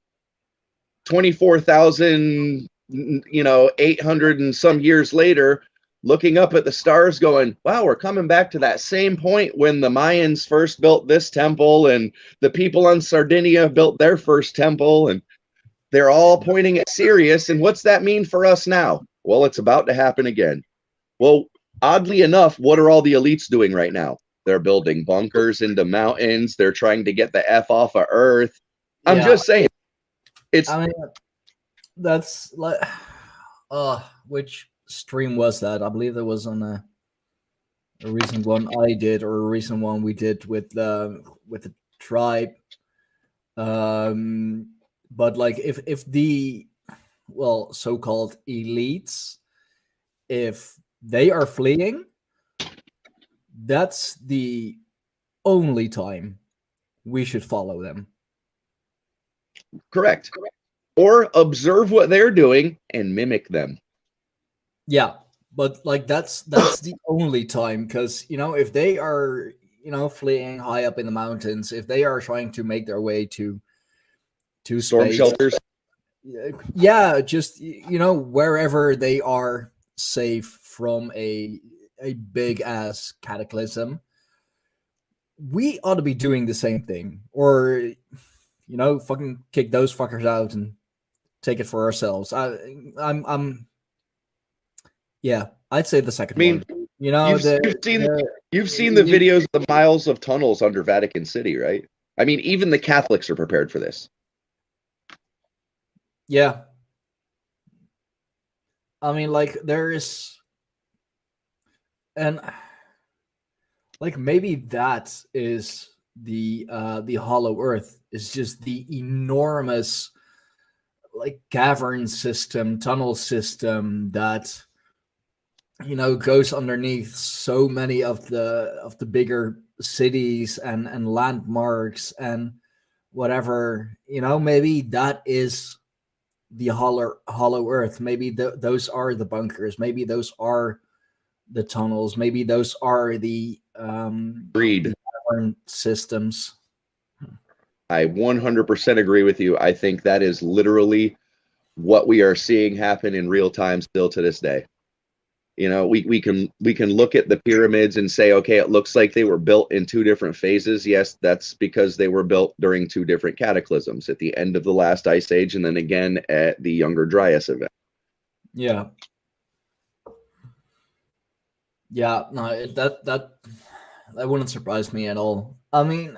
24,000, 800 and some years later, looking up at the stars going, wow, we're coming back to that same point when the Mayans first built this temple and the people on Sardinia built their first temple, and they're all pointing at Sirius. And what's that mean for us now? Well, it's about to happen again. Well, oddly enough, what are all the elites doing right now? They're building bunkers into mountains. They're trying to get the F off of Earth. I'm just saying. I mean, that's like, which stream was that? I believe there was on a recent one I did, or a recent one we did with the tribe. But like, if the so-called elites, if they are fleeing, that's the only time we should follow them. Correct. Or observe what they're doing and mimic them. Yeah, but like that's the only time, because if they are fleeing high up in the mountains, if they are trying to make their way to storm space, shelters, yeah, just wherever they are safe from a big ass cataclysm, we ought to be doing the same thing, or fucking kick those fuckers out and take it for ourselves. I'd say the second one. You've seen the videos of the miles of tunnels under Vatican City, right? I mean, even the Catholics are prepared for this. Yeah. I mean, like, there is, and like, maybe that is the Hollow Earth, is just the enormous like cavern system, tunnel system that goes underneath so many of the bigger cities and landmarks and whatever. Maybe that is the hollow Earth. Maybe those are the bunkers. Maybe those are the tunnels. Maybe those are the cavern systems. I 100% agree with you. I think that is literally what we are seeing happen in real time still to this day. We can look at the pyramids and say, okay, it looks like they were built in two different phases. Yes, that's because they were built during two different cataclysms, at the end of the last ice age and then again at the Younger Dryas event. Yeah. Yeah, no, that wouldn't surprise me at all. I mean,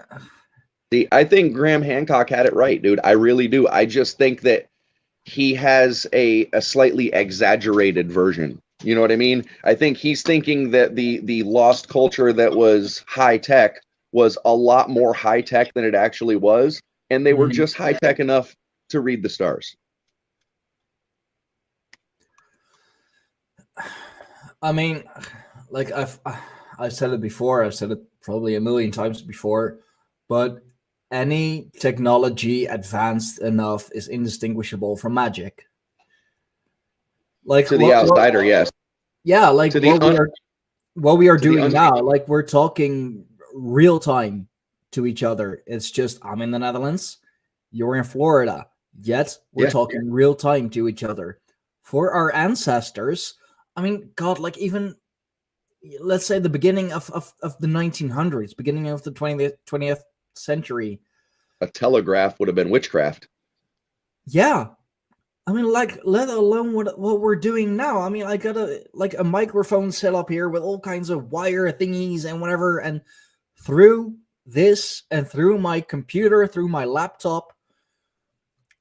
see, I think Graham Hancock had it right, dude. I really do. I just think that he has a slightly exaggerated version. You know what I mean? I think he's thinking that the lost culture that was high tech was a lot more high tech than it actually was, and they were just high tech enough to read the stars. I mean, like I've said it before. I've said it probably a million times before, but any technology advanced enough is indistinguishable from magic. Like to the outsider, yes. Yeah, like what we are doing now, like we're talking real time to each other. It's just, I'm in the Netherlands, you're in Florida, yet we're talking real time to each other. For our ancestors, I mean, God, like even, let's say the beginning of the 1900s, beginning of the 20th century. A telegraph would have been witchcraft. Yeah. I mean, like, let alone what we're doing now. I mean, I got a microphone set up here with all kinds of wire thingies and whatever, and through this and through my computer, through my laptop,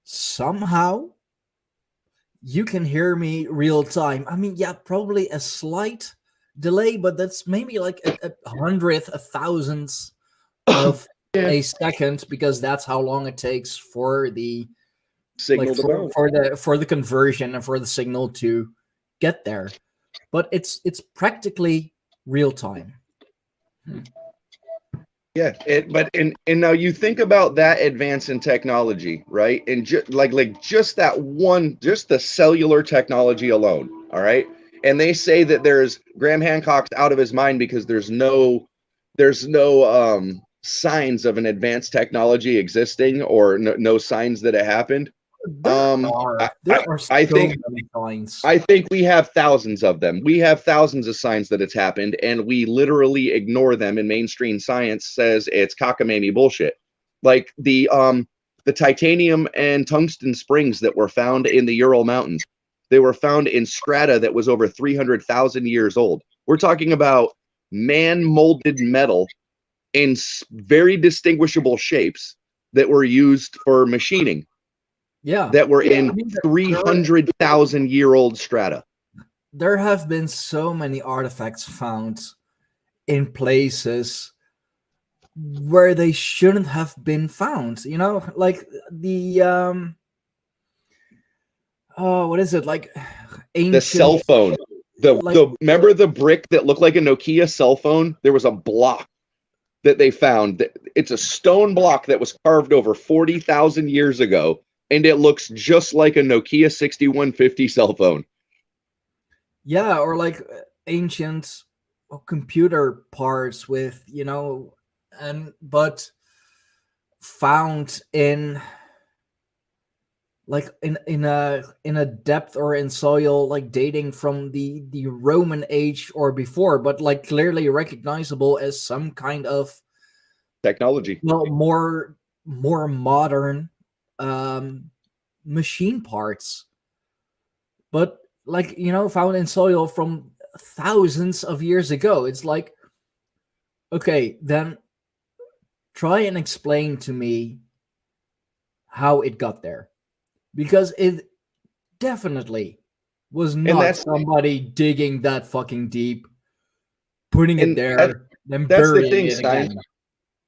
somehow you can hear me real time. I mean, yeah, probably a slight delay, but that's maybe like a hundredth, a thousandth of a second, because that's how long it takes for the Signal to bounce. for the conversion and for the signal to get there. But it's practically real time. Yeah, and now you think about that advance in technology, right? And just that one, just the cellular technology alone, all right? And they say that there's Graham Hancock's out of his mind because there's no signs of an advanced technology existing, or no signs that it happened. There are so many signs. I think we have thousands of them. We have thousands of signs that it's happened, and we literally ignore them. And mainstream science says it's cockamamie bullshit. Like the titanium and tungsten springs that were found in the Ural Mountains. They were found in strata that was over 300,000 years old. We're talking about man-molded metal in very distinguishable shapes that were used for machining. Yeah, that were in 300,000-year-old strata. There have been so many artifacts found in places where they shouldn't have been found. You know, like the what is it? Like ancient, the cell phone. Remember the brick that looked like a Nokia cell phone? There was a block that they found. It's a stone block that was carved over 40,000 years ago. And it looks just like a Nokia 6150 cell phone. Yeah, or like ancient computer parts with, but found in like in a depth or in soil like dating from the Roman age or before, but like clearly recognizable as some kind of technology. Well, more modern machine parts, but like found in soil from thousands of years ago. It's like, okay, then try and explain to me how it got there, because it definitely was not somebody digging that fucking deep, putting it there, then burying it again.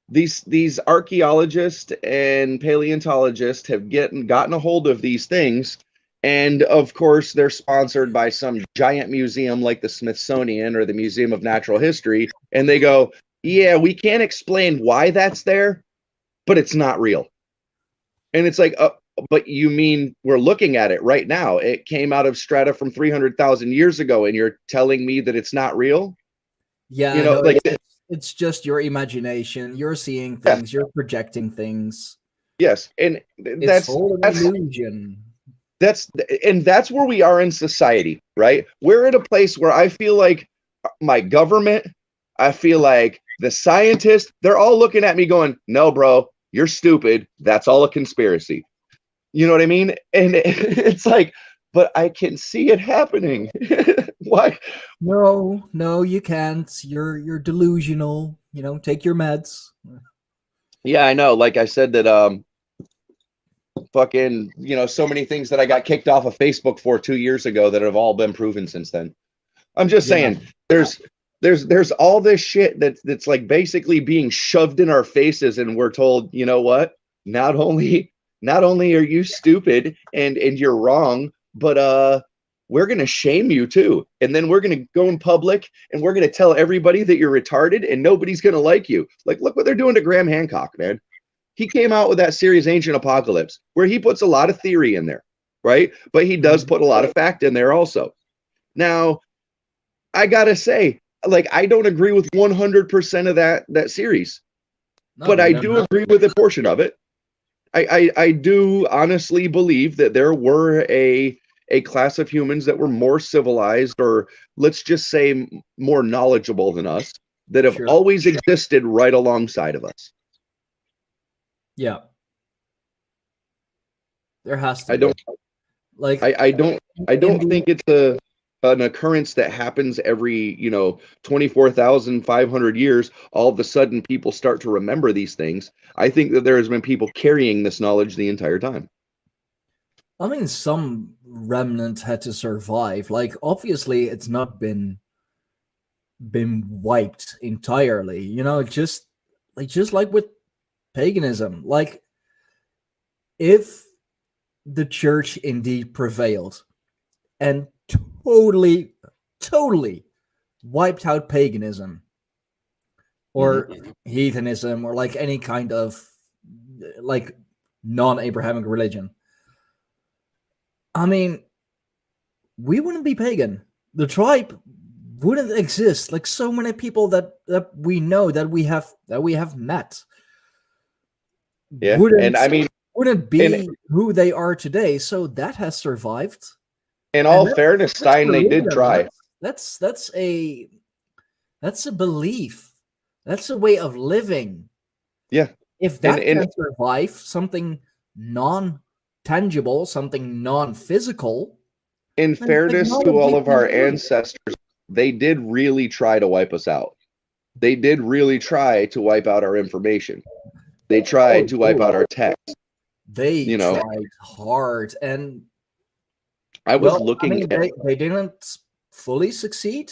These archaeologists and paleontologists have gotten a hold of these things, and of course they're sponsored by some giant museum like the Smithsonian or the Museum of Natural History, and they go, yeah, we can't explain why that's there, but it's not real. And it's like, but you mean we're looking at it right now? It came out of strata from 300,000 years ago, and you're telling me that it's not real? Yeah, it's just your imagination. You're seeing things. You're projecting things. Yes, and that's all an illusion. That's where we are in society, right? We're at a place where I feel like my government, I feel like the scientists, they're all looking at me going, "No, bro, you're stupid. That's all a conspiracy." You know what I mean? And it's like, but I can see it happening. Why? No, you can't. You're delusional. Take your meds. Yeah, I know. Like I said that fucking, so many things that I got kicked off of Facebook for 2 years ago that have all been proven since then. I'm just saying, there's all this shit that's like basically being shoved in our faces, and we're told, you know what? Not only are you stupid and you're wrong, but we're going to shame you too. And then we're going to go in public and we're going to tell everybody that you're retarded and nobody's going to like you. Like, look what they're doing to Graham Hancock, man. He came out with that series Ancient Apocalypse, where he puts a lot of theory in there, right? But he does put a lot of fact in there also. Now, I got to say, like, I don't agree with 100% of that series, but I do agree with a portion of it. I do honestly believe that there were a class of humans that were more civilized, or let's just say more knowledgeable than us, that have always existed right alongside of us. Yeah. There has to I be. don't think it's an occurrence that happens every 24,500 years, all of a sudden people start to remember these things. I think that there has been people carrying this knowledge the entire time. I mean, some remnants had to survive. Like, obviously, it's not been wiped entirely. Just like with paganism. Like, if the church indeed prevailed and totally wiped out paganism or heathenism or like any kind of like non-Abrahamic religion, I mean, we wouldn't be pagan. The tribe wouldn't exist. Like, so many people that we know, that we have met, wouldn't be who they are today. So that has survived. In all fairness, Stein, they did try. That's a belief. That's a way of living. Yeah. If that can survive something non-tangible, something non-physical. In fairness to all of our ancestors, they did really try to wipe us out. They did really try to wipe out our information. They tried to wipe out our text. They tried hard, and I was looking at they didn't fully succeed,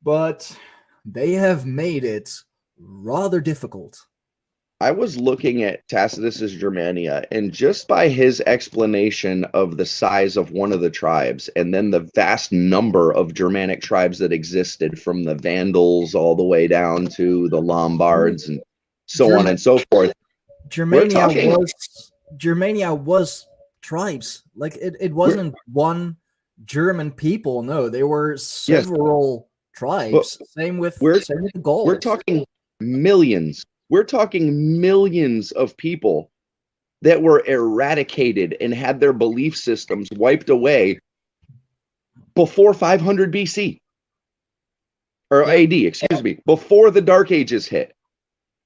but they have made it rather difficult. I was looking at Tacitus's Germania, and just by his explanation of the size of one of the tribes, and then the vast number of Germanic tribes that existed, from the Vandals all the way down to the Lombards and so on and so forth. Germania was tribes. Like, it wasn't one German people. No, there were several tribes. Same with the Gauls. We're talking millions. We're talking millions of people that were eradicated and had their belief systems wiped away before 500 BC or AD, excuse me, before the Dark Ages hit.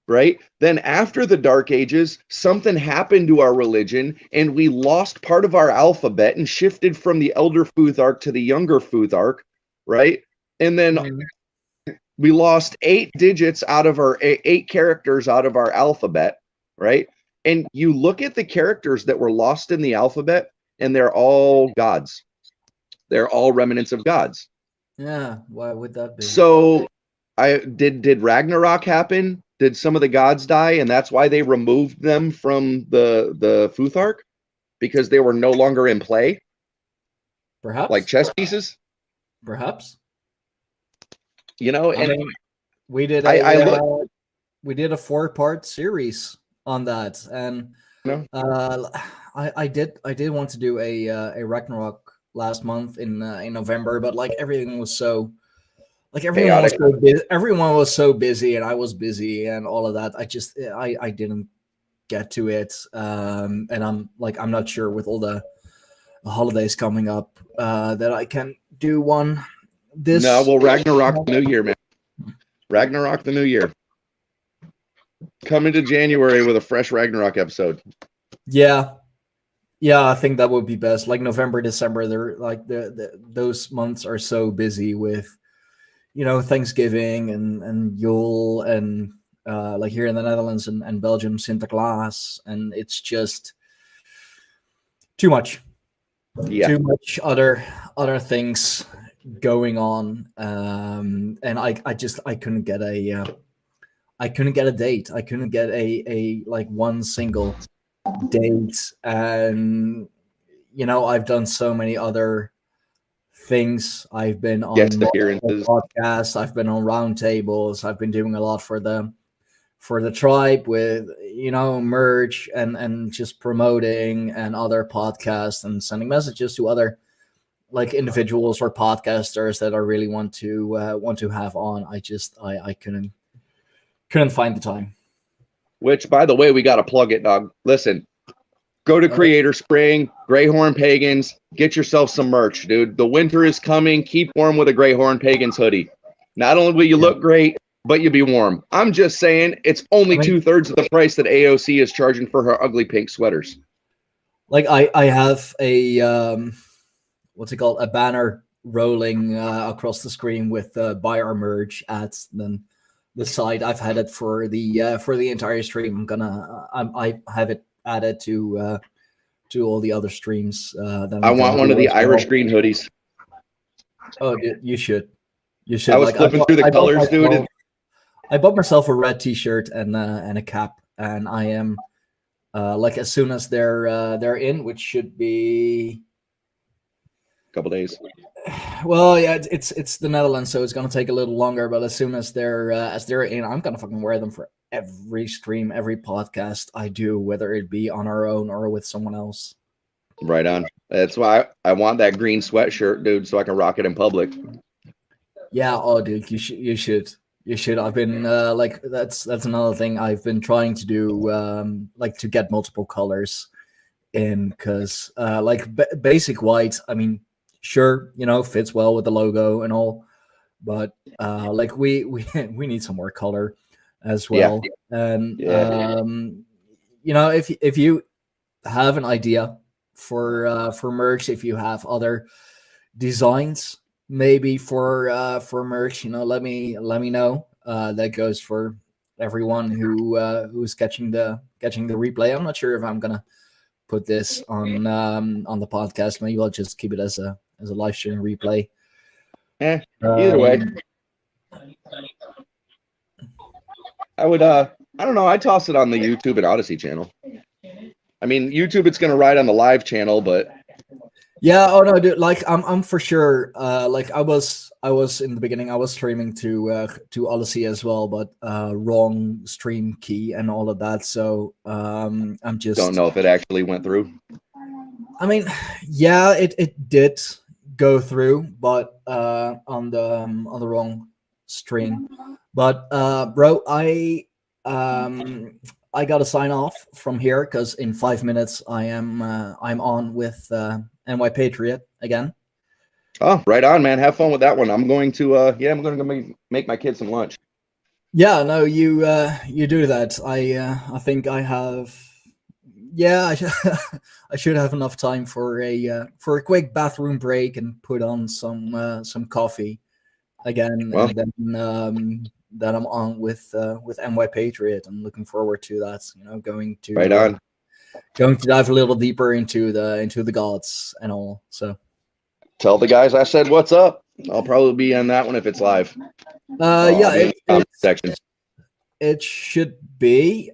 Right? Then after the Dark Ages, something happened to our religion, and we lost part of our alphabet and shifted from the Elder Futhark to the Younger Futhark, right? And then we lost 8 digits out of our 8 characters out of our alphabet, right? And you look at the characters that were lost in the alphabet, and they're all gods. They're all remnants of gods. Yeah, why would that be? So, did Ragnarok happen? Did some of the gods die, and that's why they removed them from the Futhark? Because they were no longer in play? Perhaps. Like chess pieces? Perhaps. And we did a 4-part series on that, and I did want to do a Ragnarok last month in November, but like everything was so. Like everyone was so busy, and I was busy, and all of that. I didn't get to it, and I'm not sure with all the holidays coming up that I can do one. Ragnarok the new year, man. Ragnarok the new year. Coming to January with a fresh Ragnarok episode. Yeah, I think that would be best. Like November, December, they're like those months are so busy with. Thanksgiving and Yule and like here in the Netherlands and Belgium, Sinterklaas, and it's just too much. Yeah. Too much other things going on, and I couldn't get a date. I couldn't get a like one single date, and I've done so many other things. I've been on podcasts, I've been on roundtables, I've been doing a lot for the tribe with merch and just promoting and other podcasts and sending messages to other like individuals or podcasters that I really want to have on. I couldn't find the time. Which, by the way, we got to plug it, dog. Listen. Go to Creator Spring, Greyhorn Pagans, get yourself some merch, dude. The winter is coming. Keep warm with a Greyhorn Pagans hoodie. Not only will you look great, but you'll be warm. I'm just saying, it's only 2/3 of the price that AOC is charging for her ugly pink sweaters. Like I have a what's it called? A banner rolling across the screen with buy our merch ads. Then the site I've had it for the entire stream. I have it added to all the other streams. I want one of the Irish green hoodies. Oh, you should. You should. I was flipping through the colors, dude. I bought myself a red T-shirt and a cap, and I am like as soon as they're in, which should be a couple days. Well, yeah, it's the Netherlands, so it's gonna take a little longer. But as soon as they're in, I'm gonna fucking wear them for every stream, every podcast I do, whether it be on our own or with someone else. Right on. That's why I want that green sweatshirt, dude, so I can rock it in public. Yeah, oh, dude, you should. I've been like that's another thing I've been trying to do, like to get multiple colors in, because like basic white, I mean, sure, fits well with the logo and all, but like we need some more color as well. Yeah. And if you have an idea for merch, if you have other designs maybe for merch, let me know. That goes for everyone who's catching the replay. I'm not sure if I'm gonna put this on the podcast. Maybe I'll just keep it as a live stream replay. Either way, I would I don't know, I toss it on the YouTube and Odyssey channel. I mean, YouTube, it's gonna ride on the live channel, but yeah, oh no, dude, like I'm for sure. Like I was in the beginning, I was streaming to Odyssey as well, but wrong stream key and all of that. So I'm just don't know if it actually went through. I mean, yeah, it did go through, but on the wrong stream. But bro, I gotta sign off from here because in 5 minutes I'm on with NY Patriot again. Oh, right on, man. Have fun with that one. I'm going to I'm going to make my kids some lunch. Yeah, no, you do that. I think I have. Yeah, I should have enough time for a quick bathroom break and put on some coffee again, well, and then I'm on with NY Patriot. I'm looking forward to that. Going to right on. Going to dive a little deeper into the gods and all. So tell the guys I said what's up. I'll probably be on that one if it's live. Yeah, section. It should be.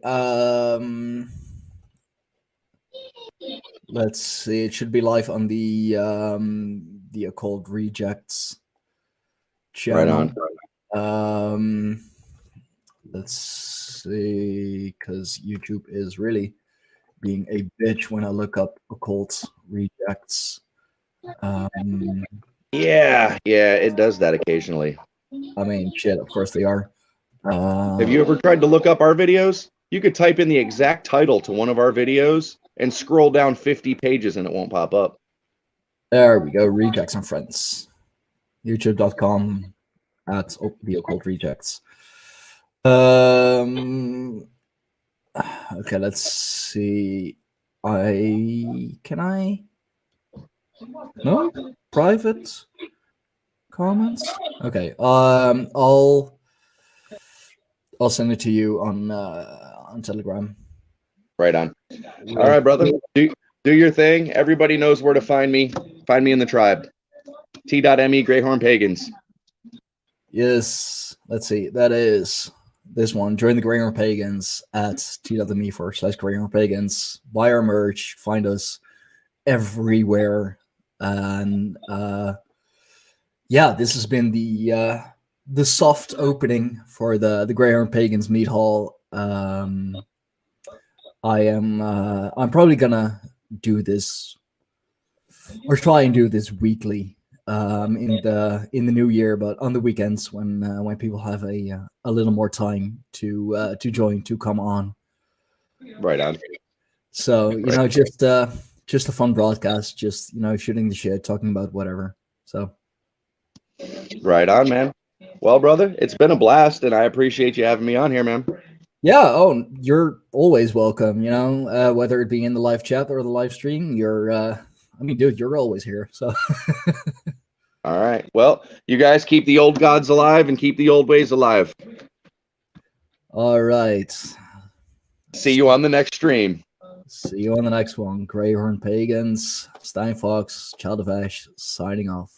Let's see. It should be live on the Occult Rejects channel. Right on. Let's see, because YouTube is really being a bitch when I look up Occult Rejects. Yeah, it does that occasionally. I mean, shit, of course they are. Have you ever tried to look up our videos? You could type in the exact title to one of our videos and scroll down 50 pages and it won't pop up. There we go. Rejects and Friends. YouTube.com at the Occult Rejects. Okay, let's see. No private comments. Okay. I'll send it to you on Telegram. Right on. All right, brother. Do your thing. Everybody knows where to find me. Find me in the tribe. T.me Greyhorn Pagans. Yes. Let's see. That is this one. Join the Greyhorn Pagans at t.me/Greyhorn Pagans. Buy our merch. Find us everywhere. And yeah, this has been the soft opening for the Greyhorn Pagans Mead Hall. I'm probably gonna do this or try and do this weekly in the new year, but on the weekends when people have a little more time to join, to come on. Right on. So just a fun broadcast, just shooting the shit, talking about whatever. So right on, man. Well, brother, it's been a blast, and I appreciate you having me on here, man. Yeah, oh, you're always welcome, whether it be in the live chat or the live stream, I mean, dude, you're always here, so. All right. Well, you guys keep the old gods alive and keep the old ways alive. All right. See you on the next stream. See you on the next one. Greyhorn Pagans, Stein Fox, Chaldevesh, signing off.